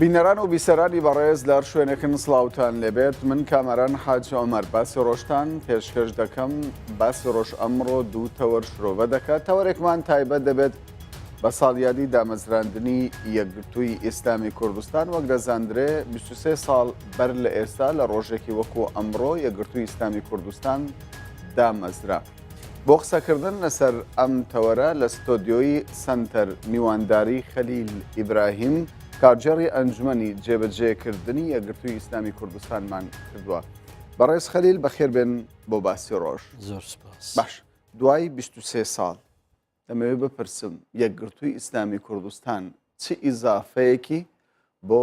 بینەران و بیسەرانی بەڕێز لەر شوێنێکن سڵاوتان لێبێت من کامەران حاج عومەر باسی ڕۆژتان پێشکەش دەکەم. باسی ڕۆژ ئەمڕۆ دوو تەوەر شرۆڤە دەکات. تەوەرێکمان تایبەت دەبێت بە ساڵیادی دامەزراندنی یەکگرتووی ئیسلامی کوردستان وەک دەزاندرێ 23 ساڵ بەر لە ئێستا لە ڕۆژێکی وەکو ئەمڕۆ یەکگرتووی ئیسلامی کوردستان دامەزرا. بۆ قسەکردن لەسەر ئەم تەوەرە لە ستۆدیۆی سنتەر میوانداری خەلیل ئیبراهیم کارجێڕی ئەنجومەنی جێبەجێکردنی یەکگرتووی ئیسلامی کوردستانمان کردووە. بەڕێز خەلیل بەخێربێن بۆ باسی ڕۆژ. زۆر سپاس. باش دوای 23 ساڵ دەمەوێت بپرسم یەکگرتووی ئیسلامی کوردستان چ ئیزافەیەکی بۆ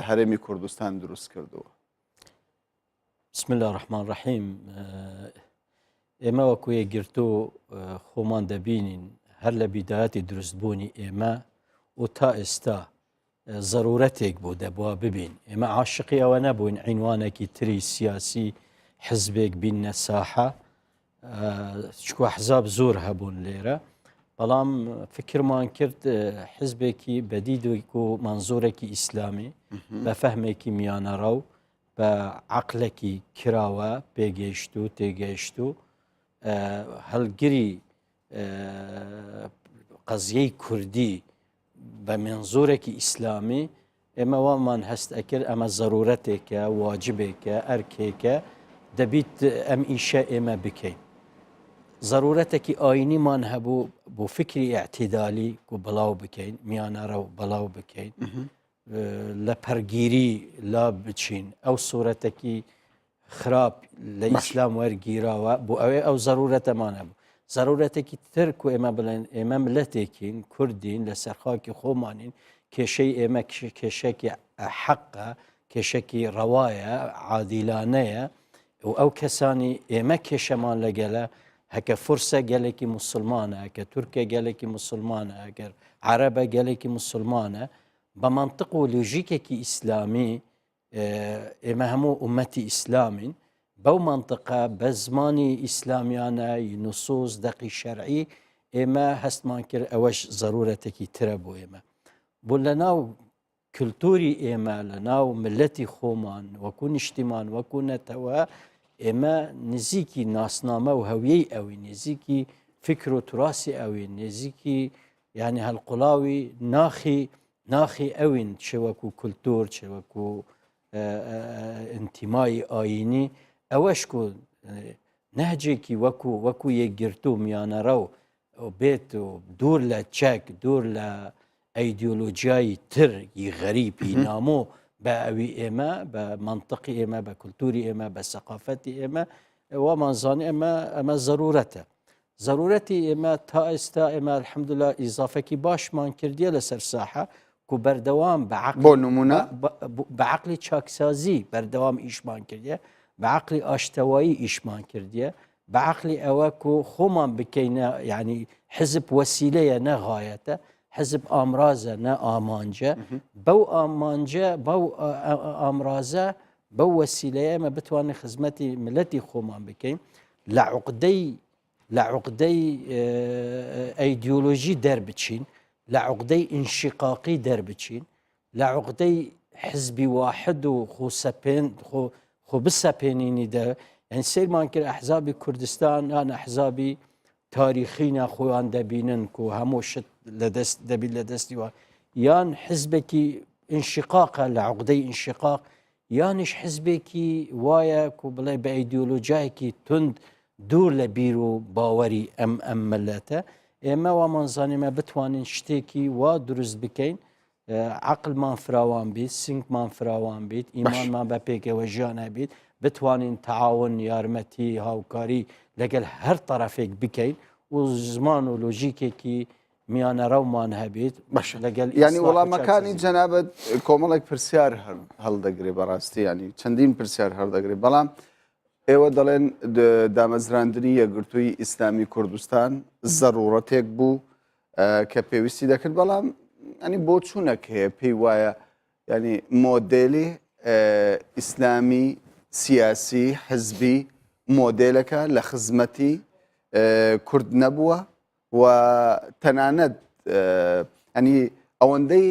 هەرێمی کوردستان دروست کردووە؟ بسم الله الرحمن الرحیم. ئێمە وەکو یەکگرتوو خۆمان دەبینین هەر لە بیدایەتی دروستبوونی ئێمە و تا ئێستا ضرورەتێک بوو دەبووە ببین. ئێمە عاشقی ئەوە نەبووین عینوانێکی تری سیاسی حزبێک بینە ساحە، چکو حزاب زۆر هەبوون لێرە، بەڵام فکرمان کرد حزبێکی بەدیدێک و مانزۆرێکی ئیسلامی بە فەهمێکی میانەڕە و بە عەقلێکی کراوە پێگەیشت و تێگەیشت و هەڵگری قەزیەی کوردی بە منزۆرێکی ئیسلامی ئێمە وامان هەست ئەکرد ئەمە ضرورەتێکە، واجبێکە، ئەرکێکە، دەبیت ئەم ئیشە ئێمە بکەین. ضرورەتێکی ئاینیمان هەبوو بۆ فکری ئاعتیدالی و بەڵاو بکەین، میانەڕە و بەڵاو بکەین، لە پەرگیری لا بچین. ئەو سوورەتێکی خراپ لە ئیسلام وەرگیراوە بۆ ئەوێ ئەو ضرورەتەمان هەبوو. ضرورەتێکی ترک و ئێمە بڵێن ئێمە ملەتێکین، کوردین، لە سەرخاکی خۆمانین، کێشەی ئێمە کێشێکی حەقە، کێشێکی ڕەوایە، عادیلانەیە و ئەو کەسانی ئێمە کێشەمان لەگەلە هەکە فورسە گەلێکی موسڵمانە، هەکە تورکە گەلێکی موسڵمانە، ئەگەر عەرەبە گەلێکی موسڵمانە، بە مەنطق و لۆژیکێکی ئیسلامی ئێمە هەموو ئومەتی ئیسلامین. بەو مەنطقە بە زمانی ئیسلامیانە نوسوس دەقی شەرعی ئێمە هەستمان کرد ئەوەش ضرورەتێکی ترە بۆ ئێمە. بۆ لە ناو کللتوری ئێمە لە ناو ملەتی خۆمان وەکو نیشتیمان وەکو نەتەوە ئێمە نزیکی ناسنامە و هەویەی ئەوی، نزیکی فکر و توراسی ئەوی، نزیکی یعنی هەڵقوڵاوی ناخی ئەوین، چه وەکو کللتور چه وەکو ئینتیمای ئاینی. ئەوەش کو نەهجێکی وەکو یەکگرتوو میانەڕە و بێت و دوور لە چەک، دوور لە ئەیدیۆلۆجیای تری غەریبی نامۆ بە ئەوی ئێمە، بە منطقی ئێمە، بە کولتوری ئێمە، بە سەقافەتی ئێمە وامانزانانی ئەمە ضرورەتە. ضرورەتی ئێمە تا ئێستا ئێمە الحەمدولیلا ئیزافەکی باشمان کردیە لەسەر ساحە و بەردەوام بۆ نمونە بە عەقلی چاکسازی بەردەوام ئیشمان کردیە، بە عەقلی ئاشتەوایی ئیشمان کردیە، بە عەقلی ئەوە کو خۆمان بکەینە، یعنی حزب وەسیلەیە نە غایەتە، حزب ئامرازە نە ئامانجە. بەو ئامانجە بەو ئامرازە بەو وەسیلەیە ئێمە بتوانین خزمەتی ملەتی خۆمان بکەین، لە عوقدەی ئەیدیۆلۆژی دەربچین، لە عوقدەی ئینشقاقی دەربچین، لە عوقدەی حزبی واحد و خۆ بسەپێنینی یعنی سیرمان کرد ئەحزابی کوردستان یان ئەحزابی تاریخینە خۆیان دەبینن و هەموو شت دەبیت لە دەستیوە، یان حزبێکی ئینشقاقە لە عوقدەی ئینشقاق، یانیش حزبێکی وایە و بڵێ بە ئەیدیۆلۆژیایەکی تند دوور لە بیر و باوەری ئەم ملەتە. ئێمە وامانزانێمە بتوانین شتێکی وا دروست بکەین، عقلمان فراوان بیت، سنگمان فراوان بیت، ئیمانمان بە پێکەوە ژیان هەبیت، بتوانین تەعاون، یارمەتی، هاوکاری لەگەل هەر تەرەفێک بکەین و زمان و لۆژیکێکی میانەڕەومان هەبێت لەگەل ینی وەڵامەکانی جەنابەت کۆمەڵێک پرسیار هەڵدەگرێ بەڕاستی، ینی چەندین پرسیار هەڵدەگرێت، بەڵام ئێوە دەڵێن دامەزراندنی یەکگرتووی ئیسلامی کوردستان ضرورەتێک بوو کە پێویستی دەکرد، بەڵام ئەنی بۆ چوونەک هەیە پێی وایە ینی مۆدێلی ئیسلامی سیاسی حزبی مۆدێلەکە لە خزمەتی کورد نەبووە و تەنانەت ئەنی ئەوەندەی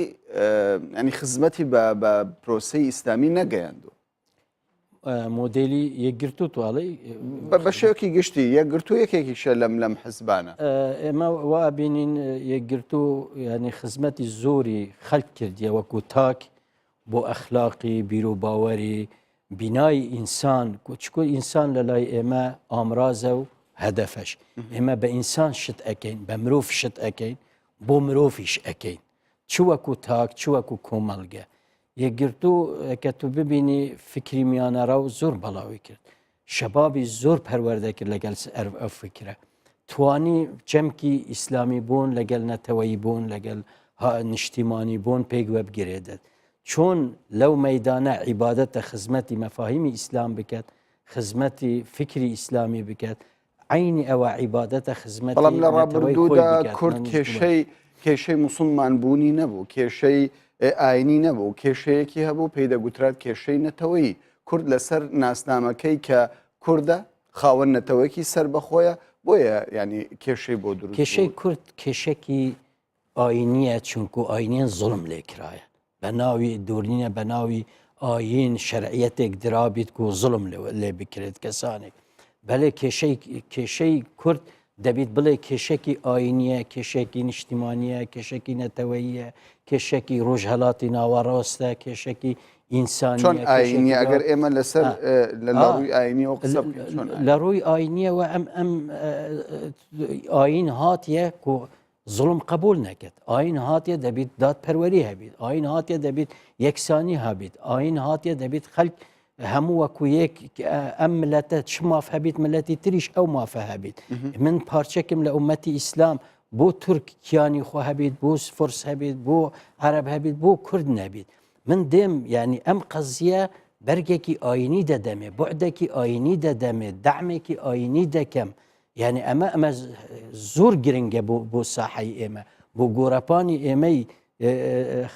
ینی خزمەتی بە پرۆسی ئیسلامی نەگەیاندوە مۆدلی یەکگرتو تواڵی بە شێوەکی گشتی یەکگرتو یەکێکیشە لەم حزبانە ئێمە وا بینین یەکگرتو ینی خزمەتی زۆری خەلک کردیە وەکو تاک بۆ ئەخلاقی بیرروباوەری بینای ئینسان چکۆ ئینسان لە لای ئێمە ئامرازە و هەدەفەش ئێمە بە ئینسان شت ئەەکەین بە مرۆڤ شت ئەەکەین بۆ مرۆڤیش ئەەکەین چوەکو تاک چوەکو کۆمەڵگە یەکگرتو کە تو ببینی فکری میانەڕە و زۆر بەڵاوی کرد شەبابی زۆر پەروەردە کرد لەگەل ئەو فکرە توانی جەمکی ئیسلامی بوون لەگەل نەتەوەیی بوون لەگەل نیشتیمانی بوون پێی وەبگرێدت چۆن لەو مەدانە عیبادەتە خزمەتی مەفاهیمی ئیسلام بکات خزمەتی فکری ئیسلامی بکات عینی ئەوە عیبادەتە خزمەتی بەڵام لە ڕابردوودا کورد کێشەی موسڵمان بوونی نەبوو کێشەی ئاینی نەبوو کێشەیەکی هەبوو پێی دەگوترات کێشەی نەتەوەی کورد لەسەر ناسنامەکەی کە کووردە خاوەن نەتەوەیەکی سەر بەخۆیە بۆیە ینی کێشەی بۆ دروست کێشەی کورد کێشێکی ئاینیە چونکو ئاینیان زڵم لێکرایە بە ناوی دوورنینە بە ناوی ئاین شەرعیەتێک درابیت و زڵم لێ بکرێت کەسانێک بەلێ کێشەی کورد دەبیت بڵێ کێشێکی ئاینیە کێشێکی نیشتیمانیە کێشێکی نەتەوەییە کێشێکی ڕۆژهەڵاتی ناوەڕاستە کێشێکی ئینسانی چۆن ئاینی ئەگەر ئێمە لەسەر لە ڕووی ئاینیەوە قسە لە ڕووی ئاینیەوە ئەم ئاین هاتیە زڵم قبول نەکرد ئاین هاتیە دەبیت دادپەروەری هەبیت ئاین هاتیە دەبیت یەکسانی هەبیت ئاین هاتیە دەبیت خەلک هەموو وەکو یەک ئەم ملەتە چ ماف هەبیت ملەتی تریش ئەو مافە هەبیت من پارچەکم لە ئومەتی ئیسلام بۆ تورکیانی خۆ هەبیت بۆ فورس هەبیت بۆ عەرەب هەبیت بۆ کورد نەبیت من دێم ینی ئەم قەزیە بەرگێکی ئاینی دەدەمێ بۆعدێکی ئاینی دەدەمێت دەعمێکی ئاینی دەکەم یعنی ئەمە زۆر گرنگە بۆ ساحەی ئێمە بۆ گۆڕەپانی ئێمەی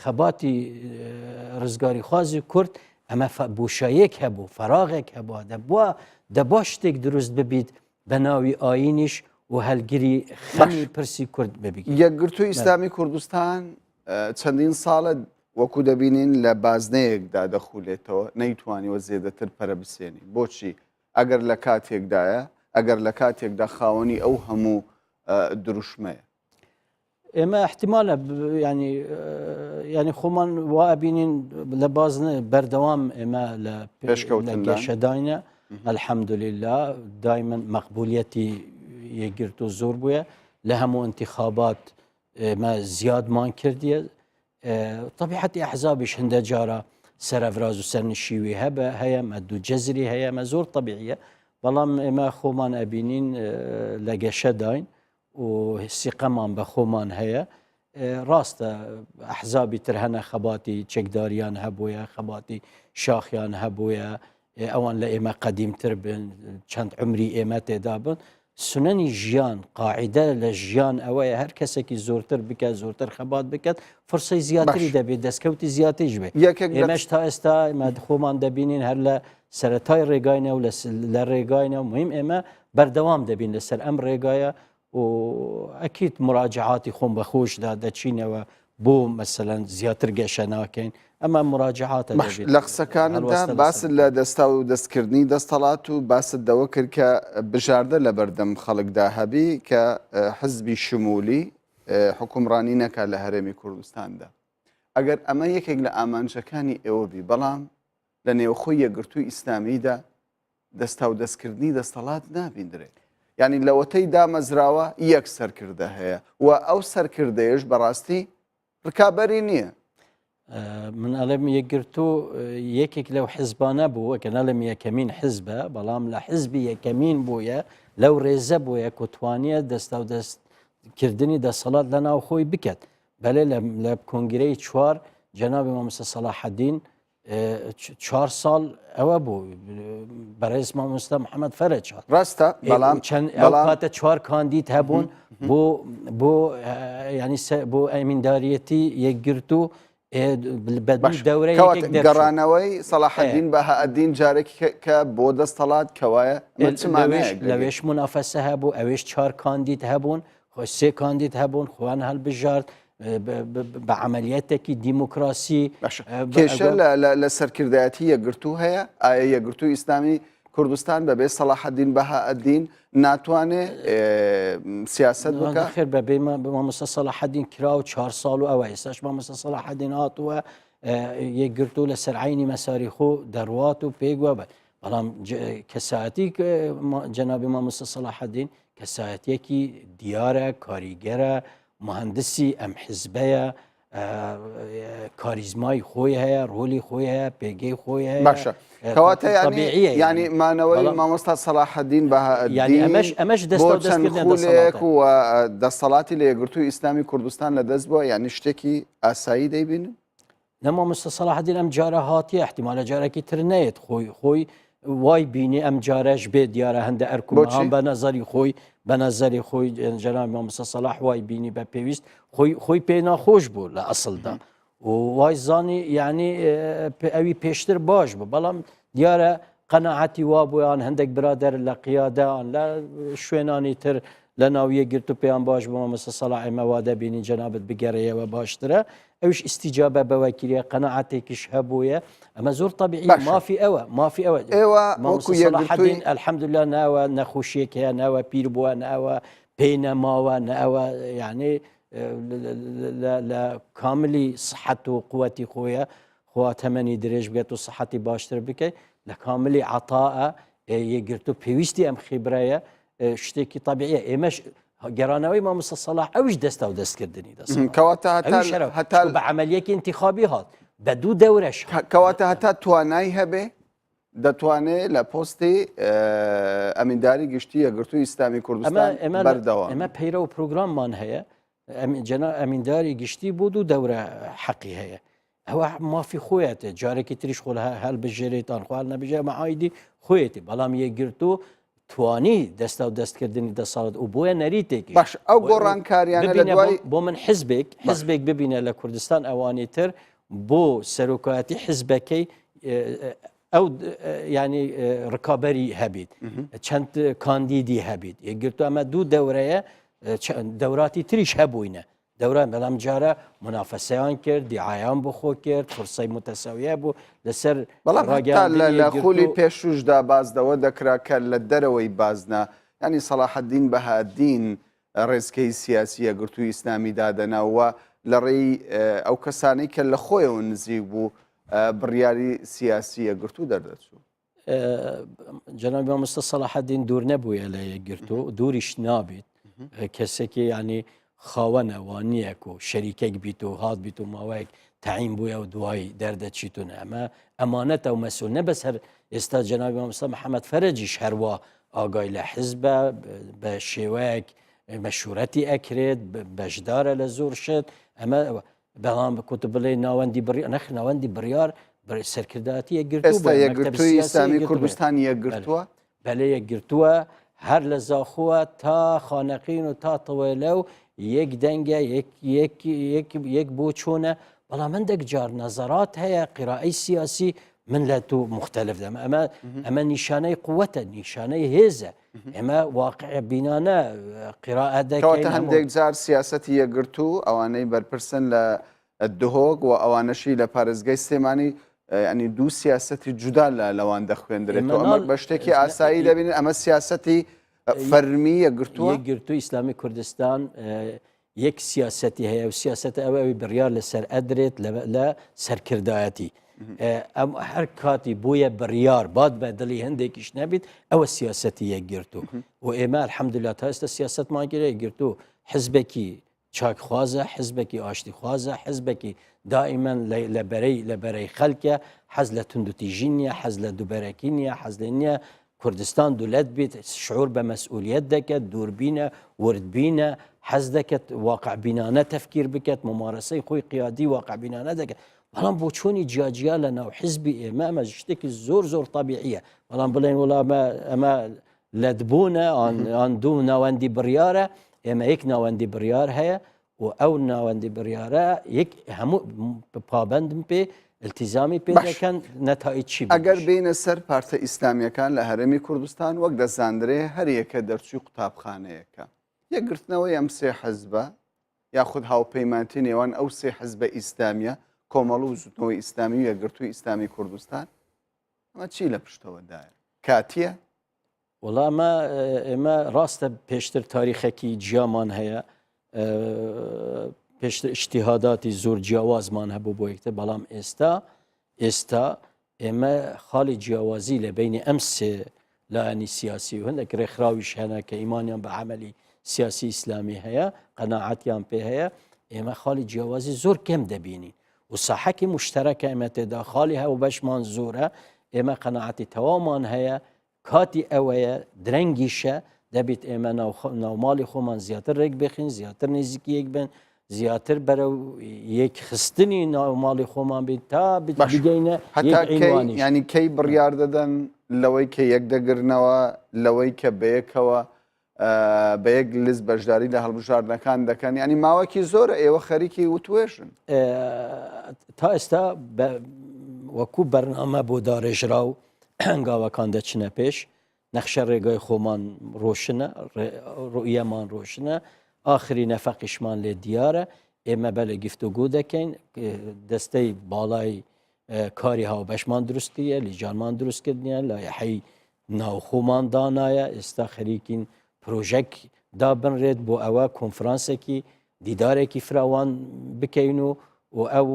خەباتی ڕزگاری خوازی کورد ئەمە بوشایەک هەبوو فەراغێک هەبووە دەبا شتێک دروست ببیت بە ناوی ئاینیش و هەلگیری خەمی پرسی کورد ببیت یەکگرتووی ئیسلامی کوردستان چەندین ساڵە وەکو دەبینین لە بازنەیەکدا دەخولێتەوە نەیتوانیوە زێدەتر پەرە بسێنی بۆچی ئەگەر لە کاتێکدایە ئەگەر لە کاتێکدا خاوەنی ئەو هەموو دروشمەیە ئێمە احتیمالە ینی خۆمان وابینین لە بازنە بەردەوام ئێمە لە گەشەداینە الحەمدولله دایمەن مەقبولیەتی یەکگرت و زۆر بووە لە هەموو انتخابات ئێمە زیادمان کردیە طبیعەتی ئەحزابیش هەندە جارە سەرەڤراز و سەرنشیوی هەیە مەدوو جەزری هەیە مە زۆر طبیعیە بەڵام ئێمە خۆمان ئەبینین لە گەشەداین و سیقەمان بە خۆمان هەیە ڕاستە ئەحزابی تر هەنە خەباتی چەکداریان هەبووە خەباتی شاخیان هەبووە ئەوان لە ئێمە قەدیمتر بن چەند عمری ئێمە تێدا بن سنەنی ژیان قاعدە لە ژیان ئەوەیە هەر کەسێکی زۆرتر بکات زۆرتر خەبات بکات فرسەی زیاتری دەبێت دەستکەوتی زیاتریش بێت ئێمەش تا ئێستا خۆمان دەبینین هەر لە سەرەتای ڕێگاینە و لە ڕێگاینە و مهم ئێمە بەردەوام دەبین لەسەر ئەم ڕێگایە و ئەکیت مراجعاتی خۆم بەخۆشدا دەچینەوە بۆ مەسەلەن زیاتر گەشە ناکەین ئەمە مراجعاتە لە قسەکانتدا باست لە دەستا و دەستکردنی دەستەڵات و باست دەوە کرد کە بژاردە لە بەردەم خەڵکدا هەبی کە حزبی شمولی حکومڕانی نەکات لە هەرێمی کوردستاندا ئەگەر ئەمە یەکێک لە ئامانجەکانی ئێوە بی بەڵام لە نێوخۆی یەکگرتووی ئیسلامیدا دەستا و دەستکردنی دەستەڵات نابیندرێت ینی لەوەتەی دامەزراوە یەک سەرکردە هەیە و ئەو سەرکردەیەش بەڕاستی ڕکابەری نییە من ئەڵێم یەکگرتو یەکێک لەو حیزبانە بووە کە نەڵێم یەکەمین حیزبە بەڵام لە حیزبی یەکەمین بووە لەو ڕێزە بووە کوتوانیە دەستا و دەستکردنی دەسەڵات لە ناو خۆی بکات بەلێ لە کۆنگرەی چوار جەنابی مامۆستا سەلاحەدین 4 ساڵ ئەوە بوو بەڕێز مامۆستا محەممەد فەرەجات ڕاستە بەڵام کاتە 4 کاندید هەبوون بۆ ینی بۆ ئەمینداریەتی یەکگرت و گەڕانەوەی سەلاحەدین بەهەئەدین جارێکی کە بۆ دەستەڵات کەوایە لەوێش منافەسە هەبوو ئەوێش 4 کاندید هەبوون خۆ 3 کاندید هەبوون خۆیان هەڵبژارد بە عملیاتێکی دیموکراسی کێشە لە سەرکردایەتی یەکگرتوو هەیە ئایا یەکگرتووی ئیسلامی کوردستان بەبێ سەلاحەدین بەهائەدین ناتوانێت سیاست بکە خێر بەبێ مامۆستا سەلاحەدین کرا و 4 ساڵ و ئەوە ئێستاش مامۆستا سەلاحەدین هاتووە یەکگرتوو لە سەرعینی مەساریخۆ دەڕوات و پێیگووە بە بەڵام کەسایەتی جەنابی مامۆستا سەلاحەدین کەسایەتیەکی دیارە کاریگەرە مهندسی ئەم حیزبەیە کاریزمای خۆی هەیە ڕۆلی خۆی هەیە پێگەی خۆی هەیە باشە کەواتە ینی مانەوەی مامۆستا سەلاحەدین بەهائەدین ئەمەش بۆ چەند خولێک و دەسەڵاتی لە یەکگرتووی ئیسلامی کوردستان لەدەست بووە یعنی شتێکی ئاسایی دەیبینن نە مامۆستا سەلاحەدین ئەم جارە هاتیە احتیمالە جارێکی تر نەیەت خۆی وای بینی ئەم جارەش بێ دیارە هەندە ئەرکوبان بە نەزەری خۆی بە نەزەری خۆی جەنابی مامۆستا سەلاح وای بینی بە پێویست خۆی پێ ناخۆش بوو لە ئەسڵدا و وای زانی یعنی ئەوی پێشتر باش بوو بەڵام دیارە قەنەعەتی وا بوویان هەندێک برادەر لە قیادەیان لە شوێنانی تر لە ناو یەکگرتو پێیان باش بوو مامۆستا سەلاح ئێمە وا دەبینی جەنابەت بگەڕێیەوە باشترە ئەوش ئیستیجابە بەوە کریە قەنەعەتێکیش هەبوویە ئەمە زۆر طبیعی مافی ئەوە وەکو یەکگرتووی الحەمدوللا ناوە نەخۆشیەک هەیە ناوە پیر بووە ناوە پێی نەماوە ناوە یعنی لە کاملی سحەت و قووەتی خۆیە خوا تەمەنی درێژ بێت و سحەتی باشتر بکەیت لە کاملی عەتاءە یەکگرتو پێویستی ئەم خیبرەیە شتێکی طبیعیە ئێمەش گەرانەوەی مامۆستا سەلاح ئەویش دەستا و دەستکردنی کەواتە هەتا بە عملیەکی انتخابی هات بە دوو دەورەش کەواتە هەتا توانای هەبێ دەتوانێت لە پۆستی ئەمینداری گشتی یەکگرتووی ئیسلامی کوردستان بەردەوام ئەمە پەیرە و پرۆگراممان هەیە ئەمینداری گشتی بۆ دوو دەورە حەقی هەیە ئەوە مافی خۆیەتێ جارێکی تریش خۆ هەل بژێرێتان خوار نەبژێ مەعایدی خۆیەتی بەڵام یەکگرتو توانی دەستا و دەستکردنی دەسەڵات و بۆیە نەریتێکی باش ئەو گۆڕانکاریانە لە دوای بۆ من حزبێک ببینە لە کوردستان ئەوانی تر بۆ سەرۆکایەتی حزبەکەی ئەو ینی ڕکابەری هەبیت چەند کاندیدی هەبیت یەکگرتو ئەمە دوو دەورەیە دەوراتی تریش هەبووینە دەوران بەڵام جارە منافەسەیان کرد دیعایان بخۆ کرد فرسەی متەساویە بوو لەسەر بەڵام لە خولی پێشوشدا بازدەوە دەکرا کە لە دەرەوەی بازنا ینی سەلاحەدین بەهائەدین ڕێزکەی سیاسی یەکگرتووی ئیسلامی دادەناوە لە ڕێی ئەو کەسانەی کە لە خۆیەوە نزیک بوو بڕیاری سیاسی یەکگرتوو دەردەچوو جەنابی مامۆستا سەلاحەدین دوور نەبووە لە یەکگرتو دووریش نابێت کەسێکی ینی خاوەنە وانیەک و شەریکێک بیت و هات بیت و ماوەیەک تەعین بووە و دوای دەردەچیتونە ئەمە ئەمانەتە و مەسئول نە بەس هەر ئێستا جەنابی مامۆستا محەممەد فەرەجیش هەروە ئاگای لە حیزبە بە شێوەیەک مەشورەتی ئەکرێت بەشدارە لە زۆر شت ئەمە بەڵام بکوت بڵێ ناوەندی نەخ ناوەندی بڕیار سەرکردایەتی ئێستا یەکگرتووی ئیسلامی کوردستان یەکگرتووە بەلێ یەکگرتووە هەر لە زاخووە تا خانەقین و تا تەوەلە و یەک دەنگە یەک بۆ چۆنە بەڵام هەندێک جار نەزەرات هەیە قیرائی سیاسی من لە تو مختلف دەم ئەمە نیشانەی قووەتە نیشانەی هێزە ئێمە واقع بینانە قیراءەت دەکەین هەندێک جار سیاسەتی یەکگرتوو ئەوانەی بەرپرسن لە دهۆک و ئەوانەشی لە پارێزگای سلێمانی ینی دوو سیاسەتی جودا لەوان دەخوێندرێتەوە ئەمە بە شتێکی ئاسایی دەبینن ئەمە سیاسەتی فەرمی یەکگرتووە یەکگرتووی ئیسلامی کوردستان یەک سیاسەتی هەیە و سیاسەت ئەوەی بڕیار لەسەر ئەدرێت لە سەرکردایەتی ئەم هەر کاتی بۆیە بڕیار باد بە دڵی هەندێکیش نەبیت ئەوە سیاسەتی یەکگرتوو و ئێمە الحەمدوللا تا ئێستا سیاسەتمان کرێ یەکگرتوو حزبێکی چاکخوازە حزبێکی ئاشتیخوازە حزبێکی دائیمەن لە بەرەی خەڵکە حەز لە توندوتیژی نییە حەز لە دووبەرەکی نییە حەز لە نییە کوردستان دولت بیت شعور بە مەسئولیت دەکەت دووربینە وردبینە حەز دەکەت واقع بینانە تەفکیر بکەت ممارەسەی خۆی قیادی واقع بینانە دەکەت بەڵام بۆ چۆنی جیاجیا لە ناو حیزبی ئێمە ئەمە شتێکی زۆر طبیعیە بەڵام بڵێن وەڵام ئەمە لەدبوونە ئان دوو ناوەندی بڕیارە ئێمە یەک ناوەندی بڕیار هەیە و ئەو ناوەندی بڕیارە یەک هەموو پابندم پێ التیزامی پێ دەکەن نەتایج چی ئەگەر بینە سەر پارتە ئیسلامیەکان لە هەرێمی کوردستان وەک دەزاندرێ هەر یەکە دەرچووی قوتابخانەیەەکە یەکگرتنەوەی ئەم سێ حەزبە یاخود هاوپەیمانتی نێوان ئەو سێ حزبە ئیسلامیە کۆمەڵ و زوتنەوەی ئیسلامی و یەکگرتووی ئیسلامی کوردستان ئەمە چی لە پشتەوەدایە کاتیە؟ وڵا ئێمە ڕاستە پێشتر تاریخێکی جیامان هەیە پێشتر ئیجتیهاداتی زۆر جیاوازمان هەبوو بۆ یەکتر بەڵام ئێستا ئێمە خاڵی جیاوازی لە بینی ئەم سێ لایەنی سیاسی و هەندێک ڕێکخراویش هەنە کە ئیمانیان بە عەمەلی سیاسی ئیسلامی هەیە قەناعەتیان پێ هەیە ئێمە خاڵی جیاوازی زۆر کەم دەبینین و ساحەکی مشتەرەکە ئێمە تێدا خاڵی هەو بەشمان زۆرە ئێمە قەناعەتی تەواومان هەیە کاتی ئەوەیە درەنگیشە دەبێت ئێمە ناوماڵی خۆمان زیاتر ڕێک بخین زیاتر نزیکی یەک بن زیاتر بەرەو یەک خستنی ناوماڵی خۆمان بێت تا بگەینە هەتا ینی کەی بڕیار دەدەن لەوەی کە یەک دەگرنەوە لەوەی کە بەیەکەوە بە یەک لست بەشداری لە هەڵبژاردنەکان دەکەن ینی ماوەکی زۆرە ئێوە خەریکی وتوێژن تا ئێستا وەکوو بەرنامە بۆ داڕێژرا و هەنگاوەکان دەچنە پێش نەخشە ڕێگای خۆمان ڕۆشنە ڕوئیەمان ڕۆشنە ئاخری نەفەقیشمان لێ دیارە ئێمە بەلە گفتوگۆ دەکەین دەستەی باڵای کاری هاوبەشمان دروستیە لیجانمان دروستکردنیە لایحەی ناوخۆمان دانایە ئێستا خەریکین پرۆژەک دابنرێت بۆ ئەوە کۆنفرانسێکی دیدارێکی فراوان بکەین و ئەو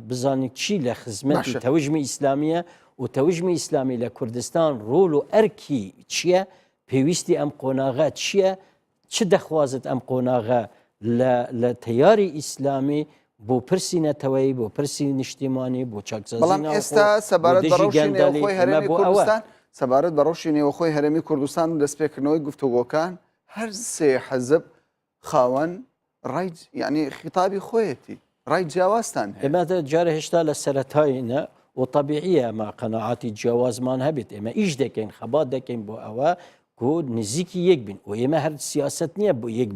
بزانین چی لە خزمەتی تەوژمی ئیسلامیە و تەوژمی ئیسلامی لە کوردستان ڕۆڵ و ئەرکی چییە پێویستی ئەم قۆناغە چییە چ دەخوازت ئەم قۆناغە لە تەیاری ئیسلامی بۆ پرسی نەتەوەی بۆ پرسی نیشتیمانی بۆ چاکسازی بەڵام ئێستا سەبارەت بە ڕەوشی نێوەخۆی هەرێمی کوردستان سەبارەت بە ڕەوشی نێوەخۆی هەرێمی کوردستان و دەستپێکردنەوەی گفتوگۆکان هەر سێ حەزب خاوەن ڕای یعنی خیتابی خۆیەتی ڕای جیاوازتان ئێمە جارە هێشتا لە سەرەتایینە و طبیعیە ئەمە قەناعاتی جیاوازمان هەبێت ئێمە ئیش دەکەین خەبات دەکەین بۆ ئەوە کۆ نزیکی یەک بین و ئێمە هەر سیاست نییە بۆ یەک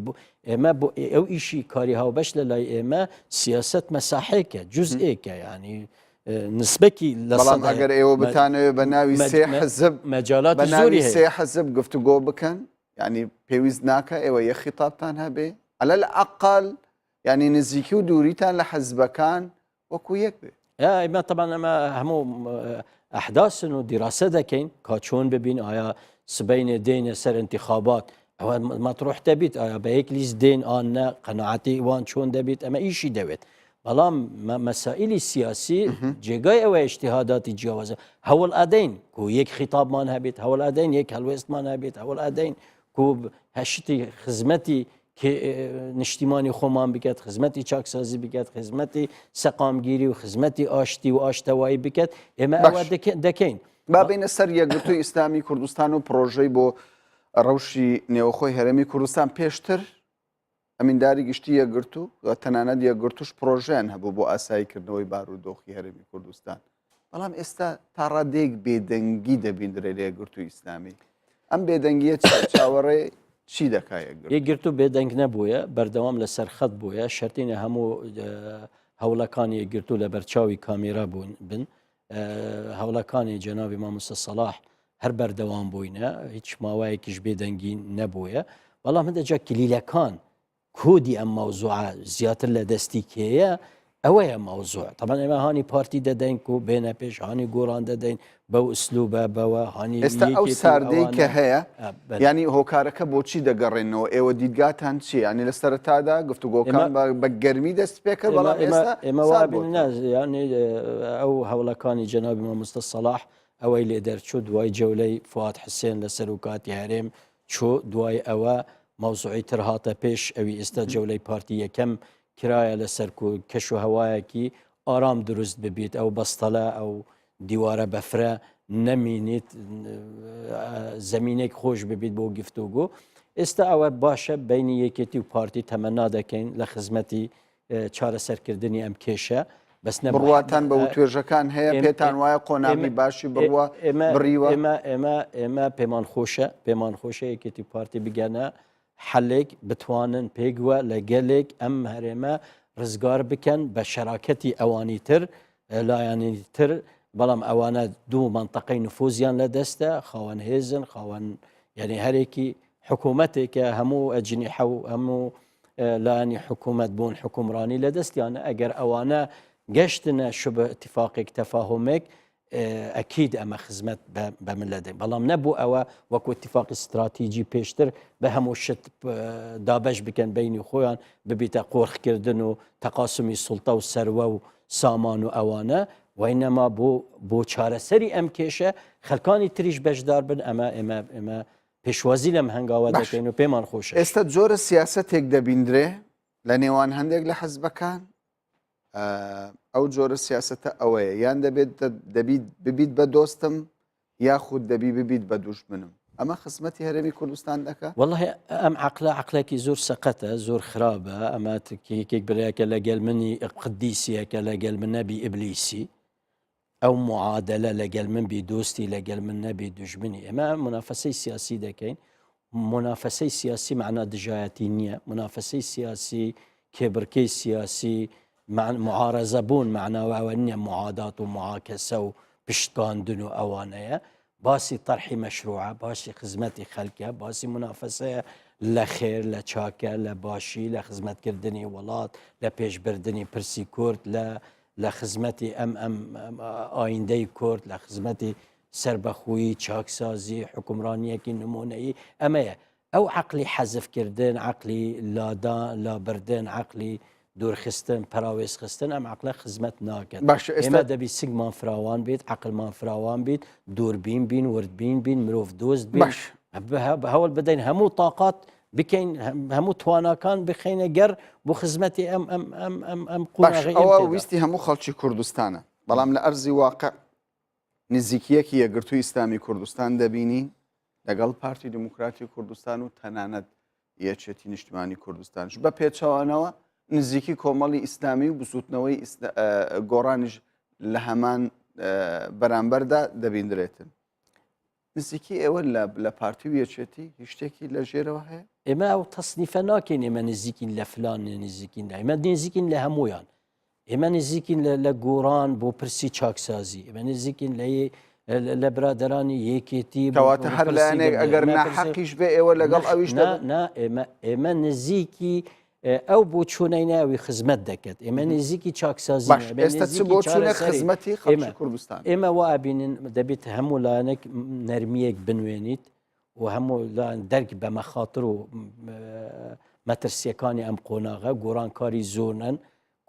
ئێمە بۆ ئەو ئیشی کاری هاوبەش لە لای ئێمە سیاست مەساحێکە جزئێکە ینی نسبەکی بەڵام ئەگەر ئێوە بتانەوێت بە ناوی سێ حزب مەجالات بە ناوی سێ حزب گفتوگۆ بکەن ینی پێویست ناکە ئێوە یەک خیتابتان هەبێ ئەلە لە ئەقل ینی نزیکی و دووریتان لە حزبەکان وەکو یەک بێ ئێمە طبعا ئەمە هەموو ئەحداسن و دیراسە دەکەین کا چۆن ببین ئایا سبەینێ دێنە سەر انتخابات ئەوە مەطروح دەبێت ئایا بە یەک لیست دێن ئانە قەناعەتی وان چۆن دەبێت ئەمە ئیشی دەوێت بەڵام مەسائلی سیاسی جێگای ئەوە ئیجتیهاداتی جیاوازە هەوڵ ئەدەین کو یەک خیتابمان هەبێت هەوڵ ئەدەین یەک هەڵوێستمان هەبێت هەوڵ ئەدەین کو هەشتی خزمەتی نیشتیمانی خۆمان بکات خزمەتی چاکسازی بکات خزمەتی سەقامگیری و خزمەتی ئاشتی و ئاشتەوایی بکات ئێمە ئەوە دەکەین با بینە سەر یەکگرتووی ئیسلامی کوردستان و پرۆژەی بۆ ڕەوشی نێوەخۆی هەرێمی کوردستان پێشتر ئەمینداری گشتی یەکگرتوو تەنانەت یەکگرتوش پرۆژیان هەبوو بۆ ئاساییکردنەوەی بارودۆخی هەرێمی کوردستان بەڵام ئێستا تا ڕادێک بێدەنگی دەبیندرێت لە یەکگرتووی ئیسلامی ئەم بێدەنگیە چاوەڕێ چی دەکات یەکگرتوو بێدەنگ نەبووە بەردەوام لە سەرخەت بووە شەرتینە هەموو هەوڵەکانی یەکگرتوو لە بەرچاوی کامێرا بن هەوڵەکانی جەنابی مامۆستا سەلاح هەر بەردەوام بووینە هیچ ماوایەکیش بێدەنگی نەبووە بەڵام هەندێکجا کلیلەکان کۆدی ئەم مەوزوعە زیاتر لە دەستی کێیە ئەوەیە مەوزوع طبعا ئێمە هانی پارتی دەدەین و بێنە پێش هانی گۆڕان دەدەین بەو ئسلوبە بەوە هانی ئێستا ئەو ساردەی کە هەیە ینی هۆکارەکە بۆچی دەگەڕێنەوە ئێوە دیدگاتان چی ینی لە سەرەتادا گفتوگۆکان بە گەرمی دەست پێکرد بەڵام ئێستا ینی ئەو هەوڵەکانی جەنابی مامۆستا سەلاح ئەوەی لێ دەرچوو دوای جەولەی فواد حسێن لە سەرۆکاتی هەرێم چۆ دوای ئەوە مەوزوعی تر هاتە پێش ئەوی ئێستا جەولەی پارتی یەکەم کرایە لەسەر کەش و هەوایەکی ئارام دروست ببیت ئەو بەستەلە ئەو دیوارە بەفرە نەمینیت زەمینێک خۆش ببیت بۆ گفتوگۆ ئێستا ئەوە باشە بینی یەکێتی و پارتی تەمەنا دەکەین لە خزمەتی چارەسەرکردنی ئەم کێشە بەس بڕواتان بە توێژەکان هەیە پێتان وایە قۆناغی باشی بڕوە بڕیوە ئێمە پێمان خۆشە یەکێتی پارتی بگەنە حەلێک بتوانن پێگووە لە گەلێک ئەم هەرێمە ڕزگار بکەن بە شەراکەتی ئەوانی تر لایانی تر بەڵام ئەوانە دوو منتەقەی نفوزیان لە دەستە خاوەن هێزن خاوەن یعنی هەرێکی حکوومەتێکە هەموو ئەجنیحە و هەموو لانی حکوومەت بوون حکومڕانی لە دەستیانە ئەگەر ئەوانە گەشتنە شبە اتفاقێک تەفاهمێک ئەکید ئەمە خزمەت بە ملەدەین بەڵام نەبوو ئەوە وەکو اتفاقی استراتیجی پێشتر بە هەموو شت دابەش بکەن بینی خۆیان ببیتە قۆرخکردن و تەقاسمی سوڵتە و سەروە و سامان و ئەوانە وینەما بۆ چارەسەری ئەم کێشە خەلکانی تریش بەشدار بن ئەمە پێشوازی لەم هەنگاوە دەکەین و پێمان خۆشە. ئێستا جۆرە سیاسەتێک دەبیندرێ لە نێوان هەندێک لە حەزبەکان ئەو جۆرە سیاسەتە ئەوەیە یان دەبێت ببیت بە دۆستم یاخود دەبی ببیت بە دوژمنم ئەمە خزمەتی هەرێمی کوردستان دەکات. والله ئەم عقلێکی زۆر سەقەتە زۆر خراپە ئەمە یەکێک برایەکە لەگەل منی قدیسیەکە لەگەل من نەبی ئیبلیسی ئەو معادلە لەگەل من بی دۆستی لەگەل من نەبی دوژمنی ئێمە منافەسەی سیاسی دەکەین منافەسەی سیاسی معنا دژایەتی نییە منافەسەی سیاسی کێبرکەی سیاسی معارەزە بوون معناوە ئەوە نییە معادات و معاکەسە و پشتکاندن و ئەوانەیە باسی طرحی مەشروعە باسی خزمەتی خەلکە باسی منافەسەیە لە خێر لە چاکە لە باشی لە خزمەتکردنی وڵات لە پێشبردننی پرسی کورد لە خزمەتی ئەم ئایندەی کورد لە خزمەتی سربەخویی چاکسازی حکومڕانیەکی نمونەیی ئەمەیە ئەو عقلی حەزفکردن عقلی لابردن عقلی دوورخستن پراوێز خستن ئەم عقلە خزمەت ناکەن ئێمە دەبی سنگمان فراوان بیت عقلمان فراوان بیت دووربین بین وردبین بین مرۆڤ دۆست بین هەوڵ بدەین هەموو تااقات بکەین هەموو تواناکان بخینە گەر بۆ خزمەتی ئەم قوڵەوە ویستی هەموو خەڵکی کوردستانە بەڵام لە ئەرزی واقع نزیکیەکی یەکگرتووی ئیسلامی کوردستان دەبینین لەگەڵ پارتی دموکراتی کوردستان و تەنانەت یەکێتی نیشتیمانی کوردستانش بە پێچەوانەوە نزیکی کۆمەڵی ئیسلامی و بسووتنەوەی گۆڕانیش لە هەمان بەرامبەردا دەبیندرێتن نزیکی ئێوە لە پارتی و یەکێتی هیچ شتێکی لە ژێرەوە هەیە ئێمە ئەو تەسنیفە ناکەین ئێمە نزیکین لە فلان نزیکین ئێمە نزیکین لە هەمویان ئێمە نزیکین لە گۆڕان بۆ پرسی چاکسازی ئێمە نزیکین لە برادرانی یەکێتی کەواتە هەر لایەنێک ئەگەر ناحەقیش بێ ئێوە لەگەڵ ئەویش ئێمە نزیکی ئەو بۆ چوونەی ناوی خزمەت دەکەێت ئێمە نزیکی چاکسازی ئێستا بۆ چوونە خزمەتی خەڵکی کوردستان ئێمە وا ئابینن دەبێت هەموو لایەنێک نەرمیەک بنوێنیت و هەموو دەرگ بە مەخاتر و مەترسیەکانی ئەم قۆناغە